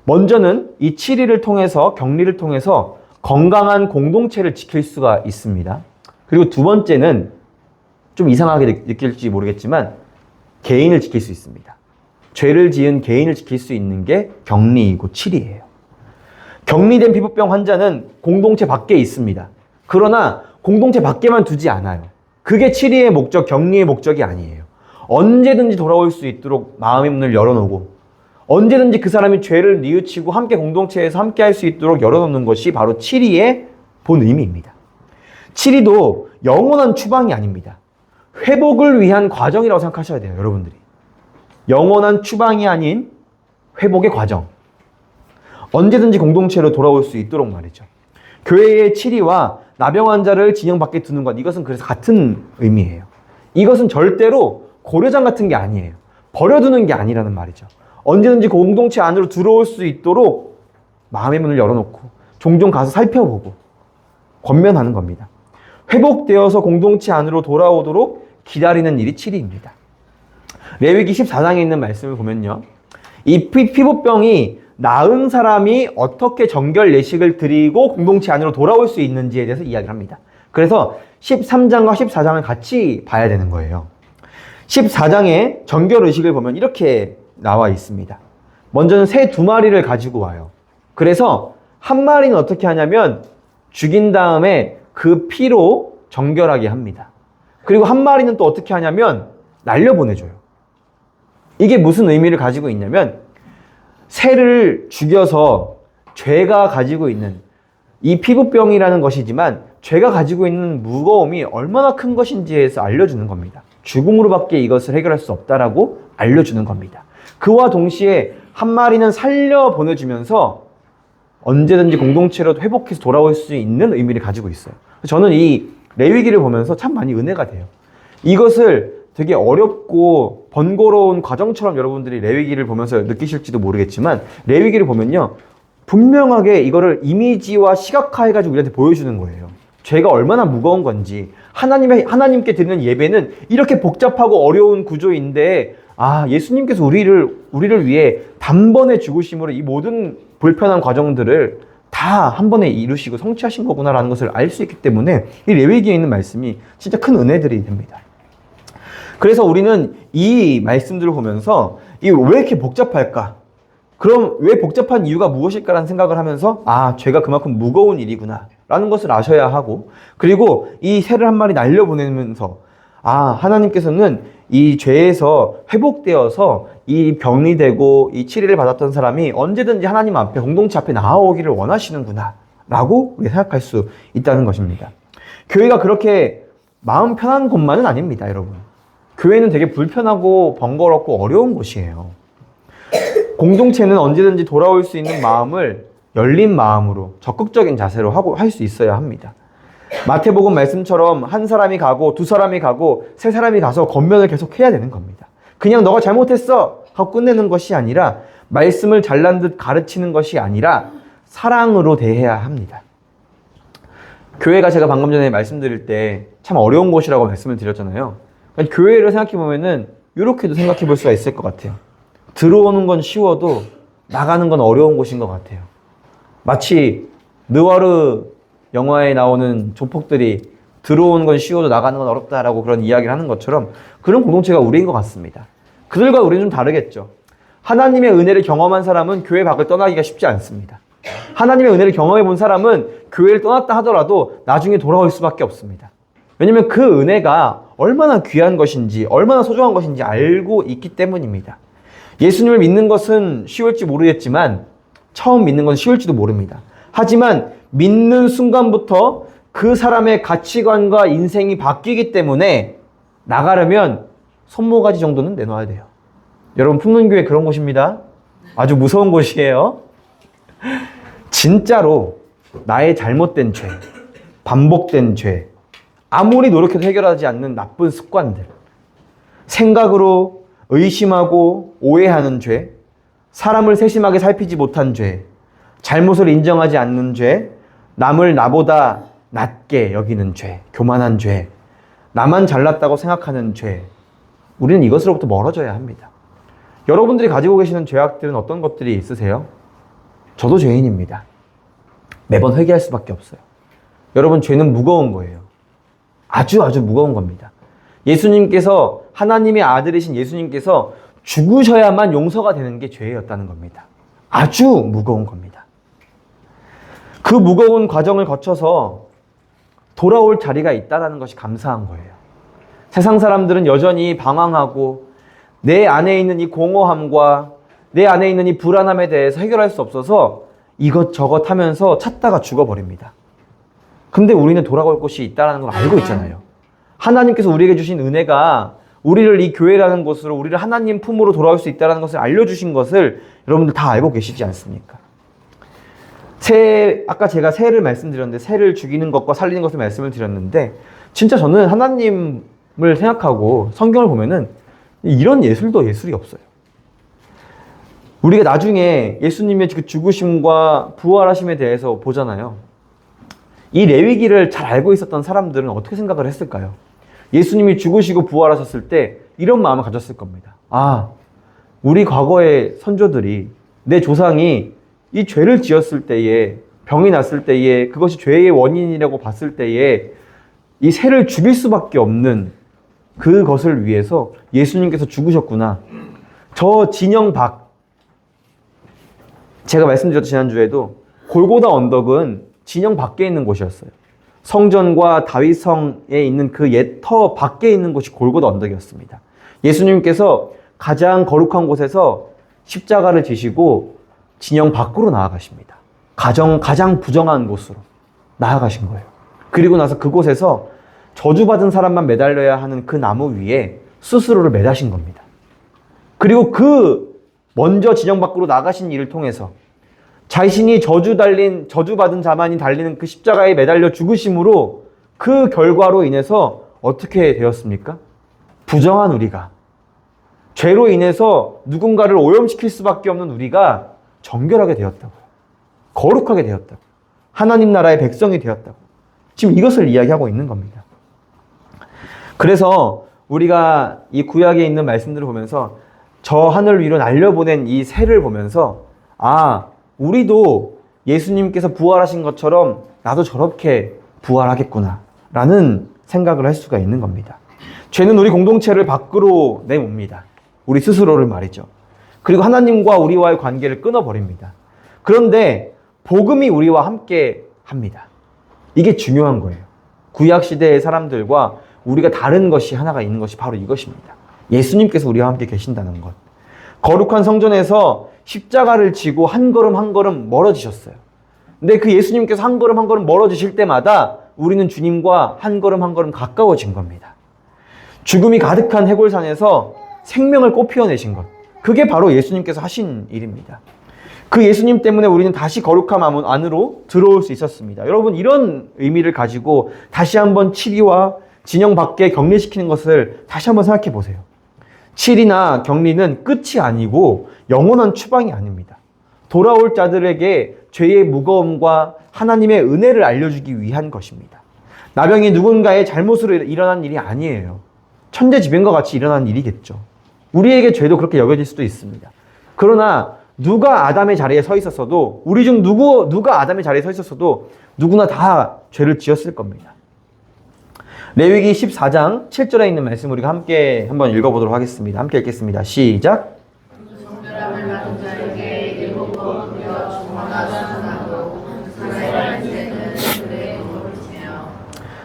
먼저는 이 7일을 통해서, 격리를 통해서 건강한 공동체를 지킬 수가 있습니다. 그리고 두 번째는 좀 이상하게 느낄지 모르겠지만 개인을 지킬 수 있습니다. 죄를 지은 개인을 지킬 수 있는 게 격리이고 7이에요. 격리된 피부병 환자는 공동체 밖에 있습니다. 그러나 공동체 밖에만 두지 않아요. 그게 7위의 목적, 격리의 목적이 아니에요. 언제든지 돌아올 수 있도록 마음의 문을 열어놓고 언제든지 그 사람이 죄를 뉘우치고 함께 공동체에서 함께 할 수 있도록 열어놓는 것이 바로 7위의 본 의미입니다. 7위도 영원한 추방이 아닙니다. 회복을 위한 과정이라고 생각하셔야 돼요, 여러분들이. 영원한 추방이 아닌 회복의 과정. 언제든지 공동체로 돌아올 수 있도록 말이죠. 교회의 7위와 나병 환자를 진영 밖에 두는 것, 이것은 그래서 같은 의미예요. 이것은 절대로 고려장 같은 게 아니에요. 버려두는 게 아니라는 말이죠. 언제든지 공동체 안으로 들어올 수 있도록 마음의 문을 열어놓고 종종 가서 살펴보고 권면하는 겁니다. 회복되어서 공동체 안으로 돌아오도록 기다리는 일이 7위입니다. 레위기 14장에 있는 말씀을 보면요. 이 피부병이 나은 사람이 어떻게 정결 예식을 드리고 공동체 안으로 돌아올 수 있는지에 대해서 이야기를 합니다. 그래서 13장과 14장을 같이 봐야 되는 거예요. 14장의 정결 의식을 보면 이렇게 나와 있습니다. 먼저는 새 2마리를 가지고 와요. 그래서 한 마리는 어떻게 하냐면 죽인 다음에 그 피로 정결하게 합니다. 그리고 한 마리는 또 어떻게 하냐면 날려보내줘요. 이게 무슨 의미를 가지고 있냐면 새를 죽여서 죄가 가지고 있는 이 피부병이라는 것이지만 죄가 가지고 있는 무거움이 얼마나 큰 것인지에 대해서 알려주는 겁니다. 죽음으로밖에 이것을 해결할 수 없다라고 알려주는 겁니다. 그와 동시에 한 마리는 살려 보내주면서 언제든지 공동체로 회복해서 돌아올 수 있는 의미를 가지고 있어요. 저는 이 레위기를 보면서 참 많이 은혜가 돼요. 이것을 되게 어렵고 번거로운 과정처럼 여러분들이 레위기를 보면서 느끼실지도 모르겠지만 레위기를 보면요. 분명하게 이거를 이미지와 시각화해가지고 우리한테 보여주는 거예요. 죄가 얼마나 무거운 건지, 하나님께 드리는 예배는 이렇게 복잡하고 어려운 구조인데, 예수님께서 우리를 위해 단번에 죽으심으로 이 모든 불편한 과정들을 다 한 번에 이루시고 성취하신 거구나라는 것을 알 수 있기 때문에 이 레위기에 있는 말씀이 진짜 큰 은혜들이 됩니다. 그래서 우리는 이 말씀들을 보면서 왜 이렇게 복잡할까? 그럼 왜 복잡한 이유가 무엇일까라는 생각을 하면서 죄가 그만큼 무거운 일이구나 라는 것을 아셔야 하고, 그리고 이 새를 한 마리 날려보내면서 하나님께서는 이 죄에서 회복되어서 이 병이 되고 이 치료를 받았던 사람이 언제든지 하나님 앞에 공동체 앞에 나아오기를 원하시는구나 라고 우리가 생각할 수 있다는 것입니다. 교회가 그렇게 마음 편한 곳만은 아닙니다, 여러분. 교회는 되게 불편하고 번거롭고 어려운 곳이에요. 공동체는 언제든지 돌아올 수 있는 마음을 열린 마음으로 적극적인 자세로 할 수 있어야 합니다. 마태복음 말씀처럼 한 사람이 가고 두 사람이 가고 세 사람이 가서 권면을 계속 해야 되는 겁니다. 그냥 너가 잘못했어 하고 끝내는 것이 아니라, 말씀을 잘난 듯 가르치는 것이 아니라 사랑으로 대해야 합니다. 교회가 제가 방금 전에 말씀드릴 때 참 어려운 곳이라고 말씀을 드렸잖아요. 그러니까 교회를 생각해 보면은 이렇게도 생각해 볼 수가 있을 것 같아요. 들어오는 건 쉬워도 나가는 건 어려운 곳인 것 같아요. 마치 느와르 영화에 나오는 조폭들이 들어오는 건 쉬워도 나가는 건 어렵다라고 그런 이야기를 하는 것처럼 그런 공동체가 우리인 것 같습니다. 그들과 우리는 좀 다르겠죠. 하나님의 은혜를 경험한 사람은 교회 밖을 떠나기가 쉽지 않습니다. 하나님의 은혜를 경험해 본 사람은 교회를 떠났다 하더라도 나중에 돌아올 수밖에 없습니다. 왜냐하면 그 은혜가 얼마나 귀한 것인지, 얼마나 소중한 것인지 알고 있기 때문입니다. 예수님을 믿는 것은 쉬울지 모르겠지만, 처음 믿는 건 쉬울지도 모릅니다. 하지만 믿는 순간부터 그 사람의 가치관과 인생이 바뀌기 때문에 나가려면 손모가지 정도는 내놔야 돼요. 여러분, 품문교회 그런 곳입니다. 아주 무서운 곳이에요. 진짜로 나의 잘못된 죄, 반복된 죄, 아무리 노력해도 해결하지 않는 나쁜 습관들, 생각으로 의심하고 오해하는 죄, 사람을 세심하게 살피지 못한 죄, 잘못을 인정하지 않는 죄, 남을 나보다 낮게 여기는 죄, 교만한 죄, 나만 잘났다고 생각하는 죄, 우리는 이것으로부터 멀어져야 합니다. 여러분들이 가지고 계시는 죄악들은 어떤 것들이 있으세요? 저도 죄인입니다. 매번 회개할 수밖에 없어요. 여러분, 죄는 무거운 거예요. 아주 무거운 겁니다. 예수님께서, 하나님의 아들이신 예수님께서 죽으셔야만 용서가 되는 게 죄였다는 겁니다. 아주 무거운 겁니다. 그 무거운 과정을 거쳐서 돌아올 자리가 있다는 것이 감사한 거예요. 세상 사람들은 여전히 방황하고 내 안에 있는 이 공허함과 내 안에 있는 이 불안함에 대해서 해결할 수 없어서 이것저것 하면서 찾다가 죽어버립니다. 근데 우리는 돌아올 곳이 있다는 걸 알고 있잖아요. 하나님께서 우리에게 주신 은혜가 우리를 이 교회라는 곳으로, 우리를 하나님 품으로 돌아올 수 있다는 것을 알려주신 것을 여러분들 다 알고 계시지 않습니까? 아까 제가 새를 말씀드렸는데, 새를 죽이는 것과 살리는 것을 말씀을 드렸는데, 진짜 저는 하나님을 생각하고 성경을 보면은 이런 예술도 예술이 없어요. 우리가 나중에 예수님의 그 죽으심과 부활하심에 대해서 보잖아요. 이 레위기를 잘 알고 있었던 사람들은 어떻게 생각을 했을까요? 예수님이 죽으시고 부활하셨을 때 이런 마음을 가졌을 겁니다. 아, 우리 과거의 선조들이, 내 조상이 이 죄를 지었을 때에, 병이 났을 때에, 그것이 죄의 원인이라고 봤을 때에 이 새를 죽일 수밖에 없는 그것을 위해서 예수님께서 죽으셨구나. 저 진영 밖, 제가 말씀드렸던 지난주에도 골고다 언덕은 진영 밖에 있는 곳이었어요. 성전과 다윗성에 있는 그 옛 터 밖에 있는 곳이 골고다 언덕이었습니다. 예수님께서 가장 거룩한 곳에서 십자가를 지시고 진영 밖으로 나아가십니다. 가장 부정한 곳으로 나아가신 거예요. 그리고 나서 그곳에서 저주받은 사람만 매달려야 하는 그 나무 위에 스스로를 매다신 겁니다. 그리고 먼저 진영 밖으로 나가신 일을 통해서 자신이 저주받은 자만이 달리는 그 십자가에 매달려 죽으심으로 그 결과로 인해서 어떻게 되었습니까? 부정한 우리가, 죄로 인해서 누군가를 오염시킬 수밖에 없는 우리가 정결하게 되었다고요. 거룩하게 되었다고. 하나님 나라의 백성이 되었다고. 지금 이것을 이야기하고 있는 겁니다. 그래서 우리가 이 구약에 있는 말씀들을 보면서 저 하늘 위로 날려보낸 이 새를 보면서, 아, 우리도 예수님께서 부활하신 것처럼 나도 저렇게 부활하겠구나 라는 생각을 할 수가 있는 겁니다. 죄는 우리 공동체를 밖으로 내뭅니다. 우리 스스로를 말이죠. 그리고 하나님과 우리와의 관계를 끊어버립니다. 그런데 복음이 우리와 함께 합니다. 이게 중요한 거예요. 구약시대의 사람들과 우리가 다른 것이 하나가 있는 것이 바로 이것입니다. 예수님께서 우리와 함께 계신다는 것. 거룩한 성전에서 십자가를 지고 한 걸음 한 걸음 멀어지셨어요. 근데 그 예수님께서 한 걸음 한 걸음 멀어지실 때마다 우리는 주님과 한 걸음 한 걸음 가까워진 겁니다. 죽음이 가득한 해골산에서 생명을 꽃피워내신 것. 그게 바로 예수님께서 하신 일입니다. 그 예수님 때문에 우리는 다시 거룩함 안으로 들어올 수 있었습니다. 여러분, 이런 의미를 가지고 다시 한번 치리와 진영 밖에 격리시키는 것을 다시 한번 생각해 보세요. 치리나 격리는 끝이 아니고 영원한 추방이 아닙니다. 돌아올 자들에게 죄의 무거움과 하나님의 은혜를 알려주기 위한 것입니다. 나병이 누군가의 잘못으로 일어난 일이 아니에요. 천재지변과 같이 일어난 일이겠죠. 우리에게 죄도 그렇게 여겨질 수도 있습니다. 그러나 누가 아담의 자리에 서 있었어도, 우리 중 누가 아담의 자리에 서 있었어도 누구나 다 죄를 지었을 겁니다. 레위기 14장 7절에 있는 말씀 우리가 함께 한번 읽어보도록 하겠습니다. 함께 읽겠습니다. 시작.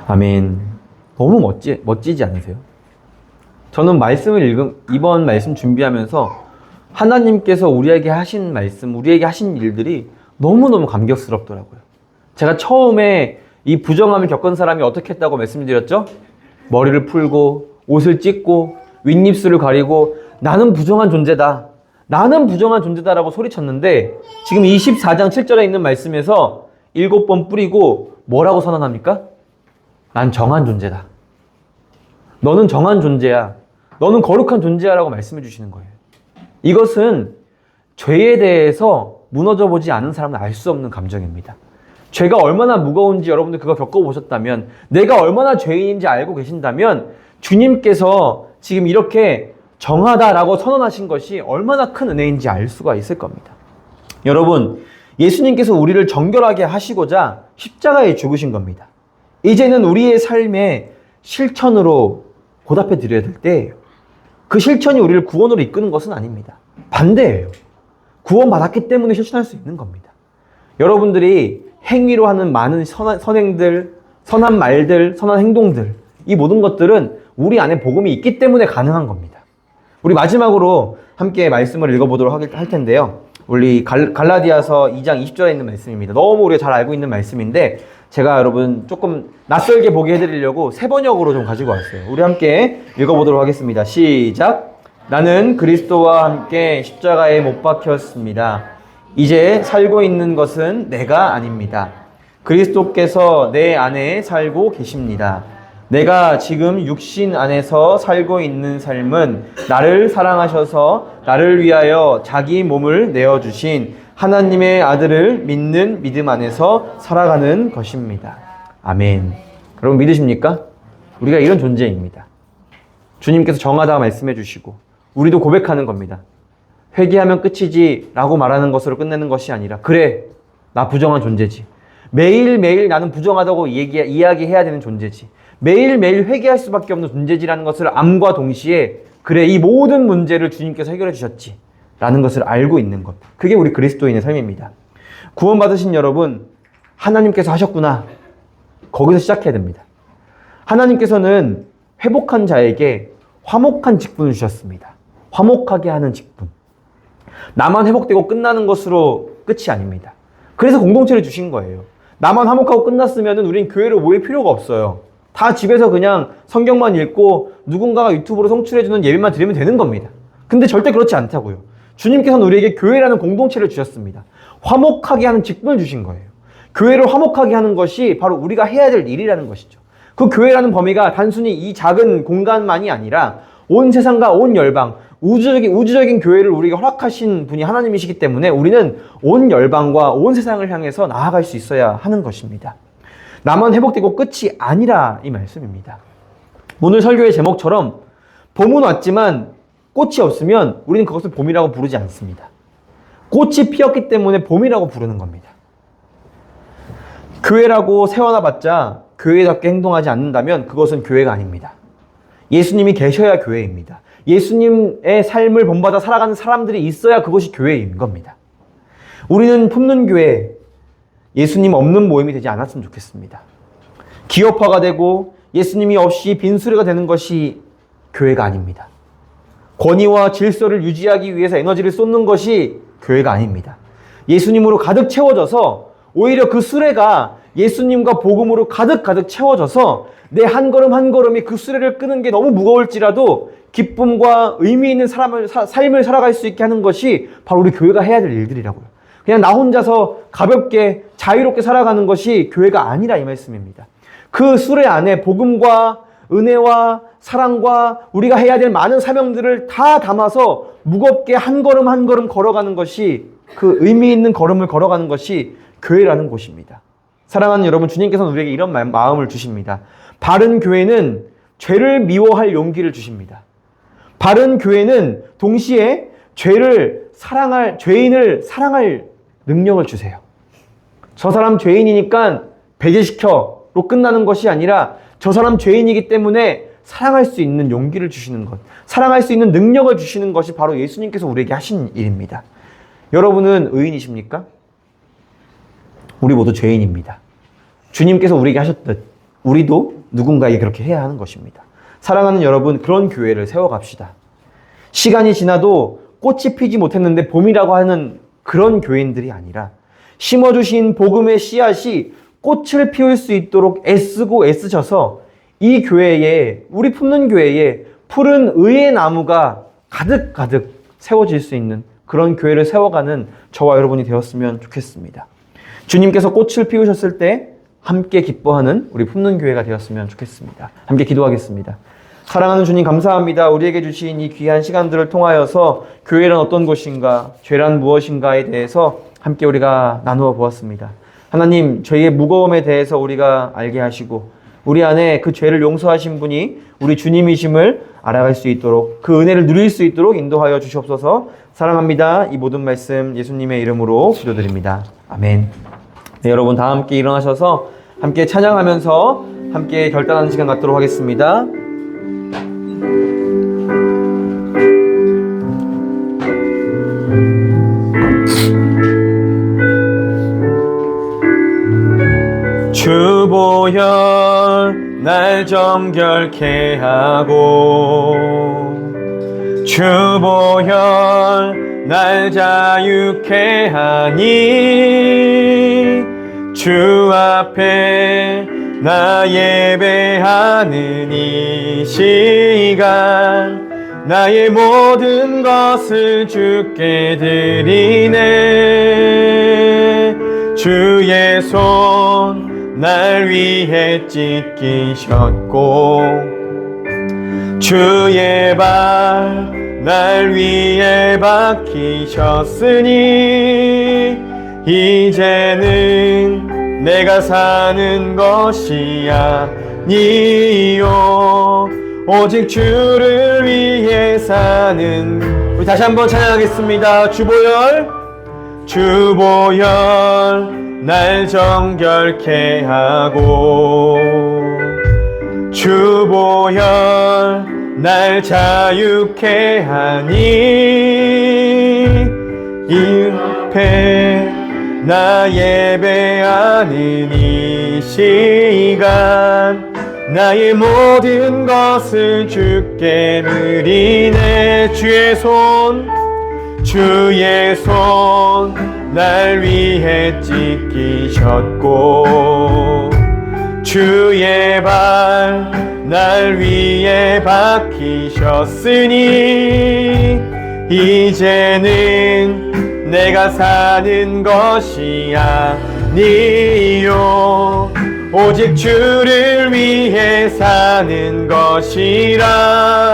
아멘. 너무 멋지지 않으세요? 저는 이번 말씀 준비하면서 하나님께서 우리에게 하신 말씀, 우리에게 하신 일들이 너무너무 감격스럽더라고요. 제가 처음에 이 부정함을 겪은 사람이 어떻게 했다고 말씀드렸죠? 머리를 풀고 옷을 찢고 윗입술을 가리고 나는 부정한 존재다. 나는 부정한 존재다라고 소리쳤는데 지금 24장 7절에 있는 말씀에서 7번 뿌리고 뭐라고 선언합니까? 난 정한 존재다. 너는 정한 존재야. 너는 거룩한 존재야 라고 말씀해 주시는 거예요. 이것은 죄에 대해서 무너져 보지 않은 사람은 알 수 없는 감정입니다. 죄가 얼마나 무거운지 여러분들 그거 겪어보셨다면, 내가 얼마나 죄인인지 알고 계신다면 주님께서 지금 이렇게 정하다라고 선언하신 것이 얼마나 큰 은혜인지 알 수가 있을 겁니다. 여러분, 예수님께서 우리를 정결하게 하시고자 십자가에 죽으신 겁니다. 이제는 우리의 삶의 실천으로 보답해 드려야 될 때예요. 그 실천이 우리를 구원으로 이끄는 것은 아닙니다. 반대예요. 구원받았기 때문에 실천할 수 있는 겁니다. 여러분들이 행위로 하는 많은 선행들, 선한 말들, 선한 행동들, 이 모든 것들은 우리 안에 복음이 있기 때문에 가능한 겁니다. 우리 마지막으로 함께 말씀을 읽어보도록 할 텐데요. 우리 갈라디아서 2장 20절에 있는 말씀입니다. 너무 우리가 잘 알고 있는 말씀인데 제가 여러분 조금 낯설게 보게 해드리려고 세 번역으로 좀 가지고 왔어요. 우리 함께 읽어보도록 하겠습니다. 시작! 나는 그리스도와 함께 십자가에 못 박혔습니다. 이제 살고 있는 것은 내가 아닙니다. 그리스도께서 내 안에 살고 계십니다. 내가 지금 육신 안에서 살고 있는 삶은 나를 사랑하셔서 나를 위하여 자기 몸을 내어주신 하나님의 아들을 믿는 믿음 안에서 살아가는 것입니다. 아멘. 여러분 믿으십니까? 우리가 이런 존재입니다. 주님께서 정하다 말씀해 주시고 우리도 고백하는 겁니다. 회개하면 끝이지 라고 말하는 것으로 끝내는 것이 아니라 그래, 나 부정한 존재지. 매일매일 나는 부정하다고 이야기해야 되는 존재지. 매일매일 회개할 수밖에 없는 존재지라는 것을 암과 동시에 그래, 이 모든 문제를 주님께서 해결해 주셨지 라는 것을 알고 있는 것. 그게 우리 그리스도인의 삶입니다. 구원받으신 여러분, 하나님께서 하셨구나. 거기서 시작해야 됩니다. 하나님께서는 회복한 자에게 화목한 직분을 주셨습니다. 화목하게 하는 직분. 나만 회복되고 끝나는 것으로 끝이 아닙니다. 그래서 공동체를 주신 거예요. 나만 화목하고 끝났으면 우린 교회로 모일 필요가 없어요. 다 집에서 그냥 성경만 읽고 누군가가 유튜브로 송출해주는 예배만 드리면 되는 겁니다. 근데 절대 그렇지 않다고요. 주님께서는 우리에게 교회라는 공동체를 주셨습니다. 화목하게 하는 직분을 주신 거예요. 교회를 화목하게 하는 것이 바로 우리가 해야 될 일이라는 것이죠. 그 교회라는 범위가 단순히 이 작은 공간만이 아니라 온 세상과 온 열방, 우주적인 교회를 우리가 허락하신 분이 하나님이시기 때문에 우리는 온 열방과 온 세상을 향해서 나아갈 수 있어야 하는 것입니다. 나만 회복되고 끝이 아니라 이 말씀입니다. 오늘 설교의 제목처럼 봄은 왔지만 꽃이 없으면 우리는 그것을 봄이라고 부르지 않습니다. 꽃이 피었기 때문에 봄이라고 부르는 겁니다. 교회라고 세워놔봤자 교회답게 행동하지 않는다면 그것은 교회가 아닙니다. 예수님이 계셔야 교회입니다. 예수님의 삶을 본받아 살아가는 사람들이 있어야 그것이 교회인 겁니다. 우리는 품는 교회, 예수님 없는 모임이 되지 않았으면 좋겠습니다. 기업화가 되고 예수님이 없이 빈수레가 되는 것이 교회가 아닙니다. 권위와 질서를 유지하기 위해서 에너지를 쏟는 것이 교회가 아닙니다. 예수님으로 가득 채워져서 오히려 그 수레가 예수님과 복음으로 가득 채워져서 내 한 걸음 한 걸음이 그 수레를 끄는 게 너무 무거울지라도 기쁨과 의미 있는 삶을 살아갈 수 있게 하는 것이 바로 우리 교회가 해야 될 일들이라고요. 그냥 나 혼자서 가볍게 자유롭게 살아가는 것이 교회가 아니라 이 말씀입니다. 그 수레 안에 복음과 은혜와 사랑과 우리가 해야 될 많은 사명들을 다 담아서 무겁게 한 걸음 한 걸음 걸어가는 것이, 그 의미 있는 걸음을 걸어가는 것이 교회라는 곳입니다. 사랑하는 여러분, 주님께서는 우리에게 이런 마음을 주십니다. 바른 교회는 죄를 미워할 용기를 주십니다. 바른 교회는 동시에 죄인을 사랑할 능력을 주세요. 저 사람 죄인이니까 배제시켜로 끝나는 것이 아니라 저 사람 죄인이기 때문에 사랑할 수 있는 용기를 주시는 것, 사랑할 수 있는 능력을 주시는 것이 바로 예수님께서 우리에게 하신 일입니다. 여러분은 의인이십니까? 우리 모두 죄인입니다. 주님께서 우리에게 하셨듯 우리도 누군가에게 그렇게 해야 하는 것입니다. 사랑하는 여러분, 그런 교회를 세워갑시다. 시간이 지나도 꽃이 피지 못했는데 봄이라고 하는 그런 교인들이 아니라 심어주신 복음의 씨앗이 꽃을 피울 수 있도록 애쓰고 애쓰셔서 이 교회에, 우리 품는 교회에 푸른 의의 나무가 가득가득 세워질 수 있는 그런 교회를 세워가는 저와 여러분이 되었으면 좋겠습니다. 주님께서 꽃을 피우셨을 때 함께 기뻐하는 우리 품는 교회가 되었으면 좋겠습니다. 함께 기도하겠습니다. 사랑하는 주님, 감사합니다. 우리에게 주신 이 귀한 시간들을 통하여서 교회란 어떤 곳인가, 죄란 무엇인가에 대해서 함께 우리가 나누어 보았습니다. 하나님, 저희의 무거움에 대해서 우리가 알게 하시고 우리 안에 그 죄를 용서하신 분이 우리 주님이심을 알아갈 수 있도록, 그 은혜를 누릴 수 있도록 인도하여 주시옵소서. 사랑합니다. 이 모든 말씀 예수님의 이름으로 기도드립니다. 아멘. 네, 여러분 다 함께 일어나셔서 함께 찬양하면서 함께 결단하는 시간 갖도록 하겠습니다. 주보혈 날 정결케 하고 주보혈 날 자유케 하니 주 앞에 나 예배하는 이 시간 나의 모든 것을 주께 드리네. 주의 손 날 위해 찢기셨고 주의 발 날 위해 박히셨으니 이제는 내가 사는 것이 아니요 오직 주를 위해 사는. 우리 다시 한번 찬양하겠습니다. 주보혈 날 정결케 하고 주보혈 날 자유케 하니 이 앞에 나 예배하는 이 시간 나의 모든 것을 주께 드리네. 주의 손 날 위해 찢기셨고 주의 발 날 위해 박히셨으니 이제는 내가 사는 것이 아니요 오직 주를 위해 사는 것이라.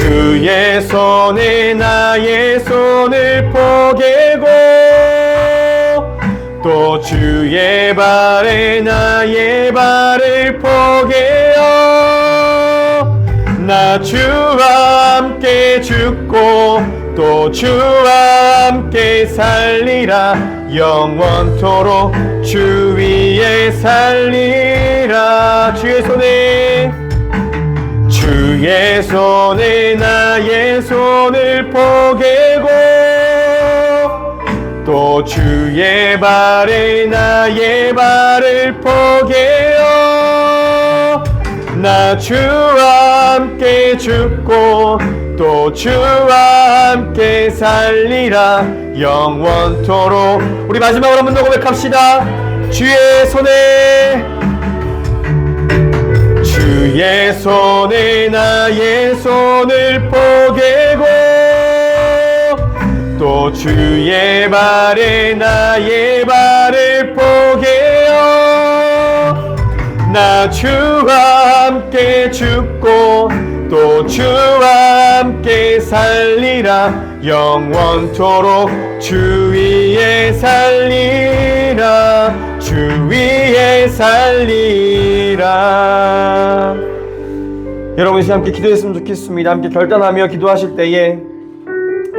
주의 손에 나의 손을 포개고 또 주의 발에 나의 발을 포개어 나 주와 함께 죽고 또 주와 함께 살리라. 영원토록 주 위에 살리라. 주의 손에 나의 손을 포개고 또 주의 발에 나의 발을 포개어 나 주와 함께 죽고 또 주와 함께 살리라. 영원토록. 우리 마지막으로 한 번 더 고백합시다. 주의 주의 손에 나의 손을 포개고 또 주의 발에 나의 발을 포개어 나 주와 함께 죽고 또 주와 함께 살리라 영원토록 주 위에 살리라 주 위에 살리라. 여러분 이제 함께 기도했으면 좋겠습니다. 함께 결단하며 기도하실 때에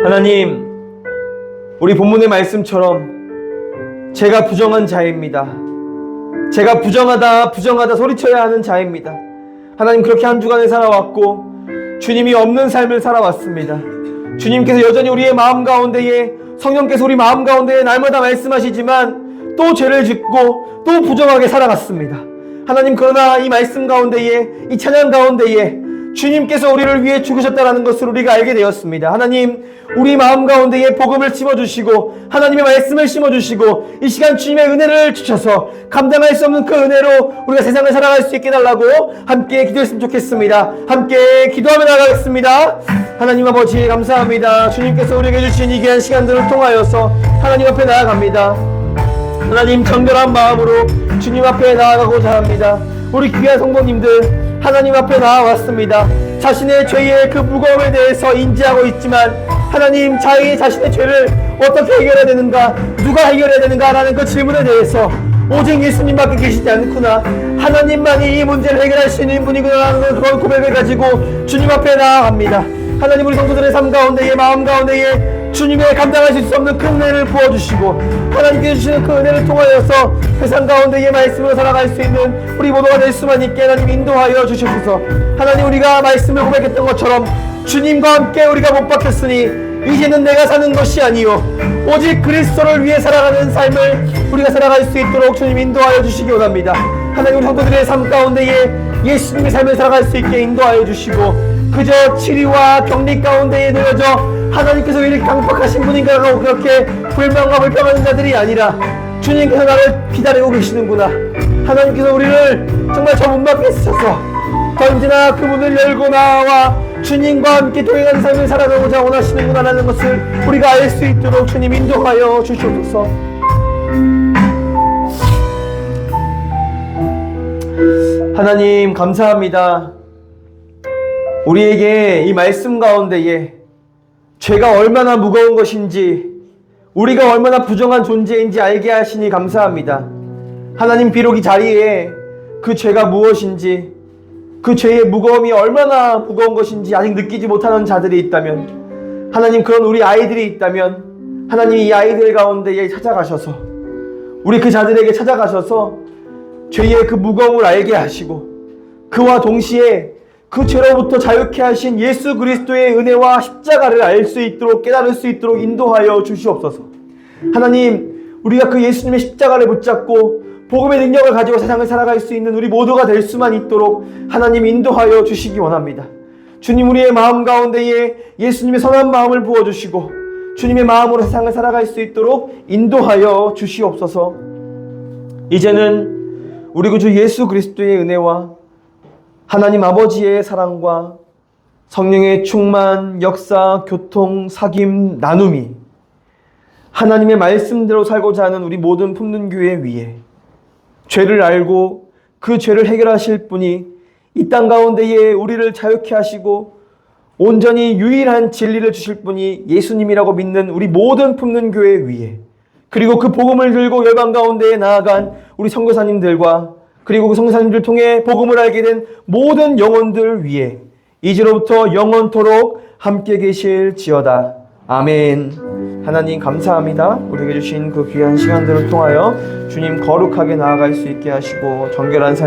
하나님 우리 본문의 말씀처럼 제가 부정한 자입니다. 제가 부정하다 소리쳐야 하는 자입니다. 하나님 그렇게 한 주간을 살아왔고 주님이 없는 삶을 살아왔습니다. 주님께서 여전히 우리의 마음 가운데에 성령께서 우리 마음 가운데에 날마다 말씀하시지만 또 죄를 짓고 또 부정하게 살아갔습니다. 하나님 그러나 이 말씀 가운데에 이 찬양 가운데에 주님께서 우리를 위해 죽으셨다는 것을 우리가 알게 되었습니다. 하나님 우리 마음 가운데에 복음을 심어주시고 하나님의 말씀을 심어주시고 이 시간 주님의 은혜를 주셔서 감당할 수 없는 그 은혜로 우리가 세상을 살아갈 수 있게 해달라고 함께 기도했으면 좋겠습니다. 함께 기도하며 나가겠습니다. 하나님 아버지 감사합니다. 주님께서 우리에게 주신 이 귀한 시간들을 통하여서 하나님 앞에 나아갑니다. 하나님 정결한 마음으로 주님 앞에 나아가고자 합니다. 우리 귀한 성도님들 하나님 앞에 나아왔습니다. 자신의 죄의 그 무거움에 대해서 인지하고 있지만 하나님 자신의 죄를 어떻게 해결해야 되는가 누가 해결해야 되는가 라는 그 질문에 대해서 오직 예수님밖에 계시지 않구나 하나님만이 이 문제를 해결할 수 있는 분이구나라는 그런 고백을 가지고 주님 앞에 나아갑니다. 하나님 우리 성도들의 삶 가운데에 마음 가운데에 주님의 감당하실 수 없는 그 은혜를 부어주시고 하나님께서 주시는 그 은혜를 통하여서 세상 가운데의 말씀으로 살아갈 수 있는 우리 모두가 될 수만 있게 하나님 인도하여 주시옵소서. 하나님 우리가 말씀을 고백했던 것처럼 주님과 함께 우리가 못 박혔으니 이제는 내가 사는 것이 아니요 오직 그리스도를 위해 살아가는 삶을 우리가 살아갈 수 있도록 주님 인도하여 주시기 원합니다. 하나님 우리 성도들의 삶 가운데에 예수님의 삶을 살아갈 수 있게 인도하여 주시고 그저 치리와 격리 가운데에 놓여져 하나님께서 왜 이렇게 강박하신 분인가 하고 그렇게 불만과 불평하는 자들이 아니라 주님께서 나를 기다리고 계시는구나 하나님께서 우리를 정말 저 문 밖에 있어서 언제나 그 문을 열고 나와 주님과 함께 동행하는 삶을 살아가고자 원하시는구나 라는 것을 우리가 알 수 있도록 주님 인도하여 주시옵소서. 하나님 감사합니다. 우리에게 이 말씀 가운데에 죄가 얼마나 무거운 것인지 우리가 얼마나 부정한 존재인지 알게 하시니 감사합니다. 하나님 비록 이 자리에 그 죄가 무엇인지 그 죄의 무거움이 얼마나 무거운 것인지 아직 느끼지 못하는 자들이 있다면 하나님 그런 우리 아이들이 있다면 하나님 이 아이들 가운데에 찾아가셔서 우리 그 자들에게 찾아가셔서 죄의 그 무거움을 알게 하시고 그와 동시에 그 죄로부터 자유케 하신 예수 그리스도의 은혜와 십자가를 알 수 있도록 깨달을 수 있도록 인도하여 주시옵소서. 하나님 우리가 그 예수님의 십자가를 붙잡고 복음의 능력을 가지고 세상을 살아갈 수 있는 우리 모두가 될 수만 있도록 하나님 인도하여 주시기 원합니다. 주님 우리의 마음 가운데에 예수님의 선한 마음을 부어주시고 주님의 마음으로 세상을 살아갈 수 있도록 인도하여 주시옵소서. 이제는 우리 구주 예수 그리스도의 은혜와 하나님 아버지의 사랑과 성령의 충만, 역사, 교통, 사귐, 나눔이 하나님의 말씀대로 살고자 하는 우리 모든 품는교회 위에 죄를 알고 그 죄를 해결하실 분이 이 땅 가운데에 우리를 자유케 하시고 온전히 유일한 진리를 주실 분이 예수님이라고 믿는 우리 모든 품는교회 위에 그리고 그 복음을 들고 열방 가운데에 나아간 우리 선교사님들과 그리고 그 선교사님들 통해 복음을 알게 된 모든 영혼들 위에 이제로부터 영원토록 함께 계실지어다. 아멘. 하나님 감사합니다. 우리에게 주신 그 귀한 시간들을 통하여 주님 거룩하게 나아갈 수 있게 하시고 정결한 삶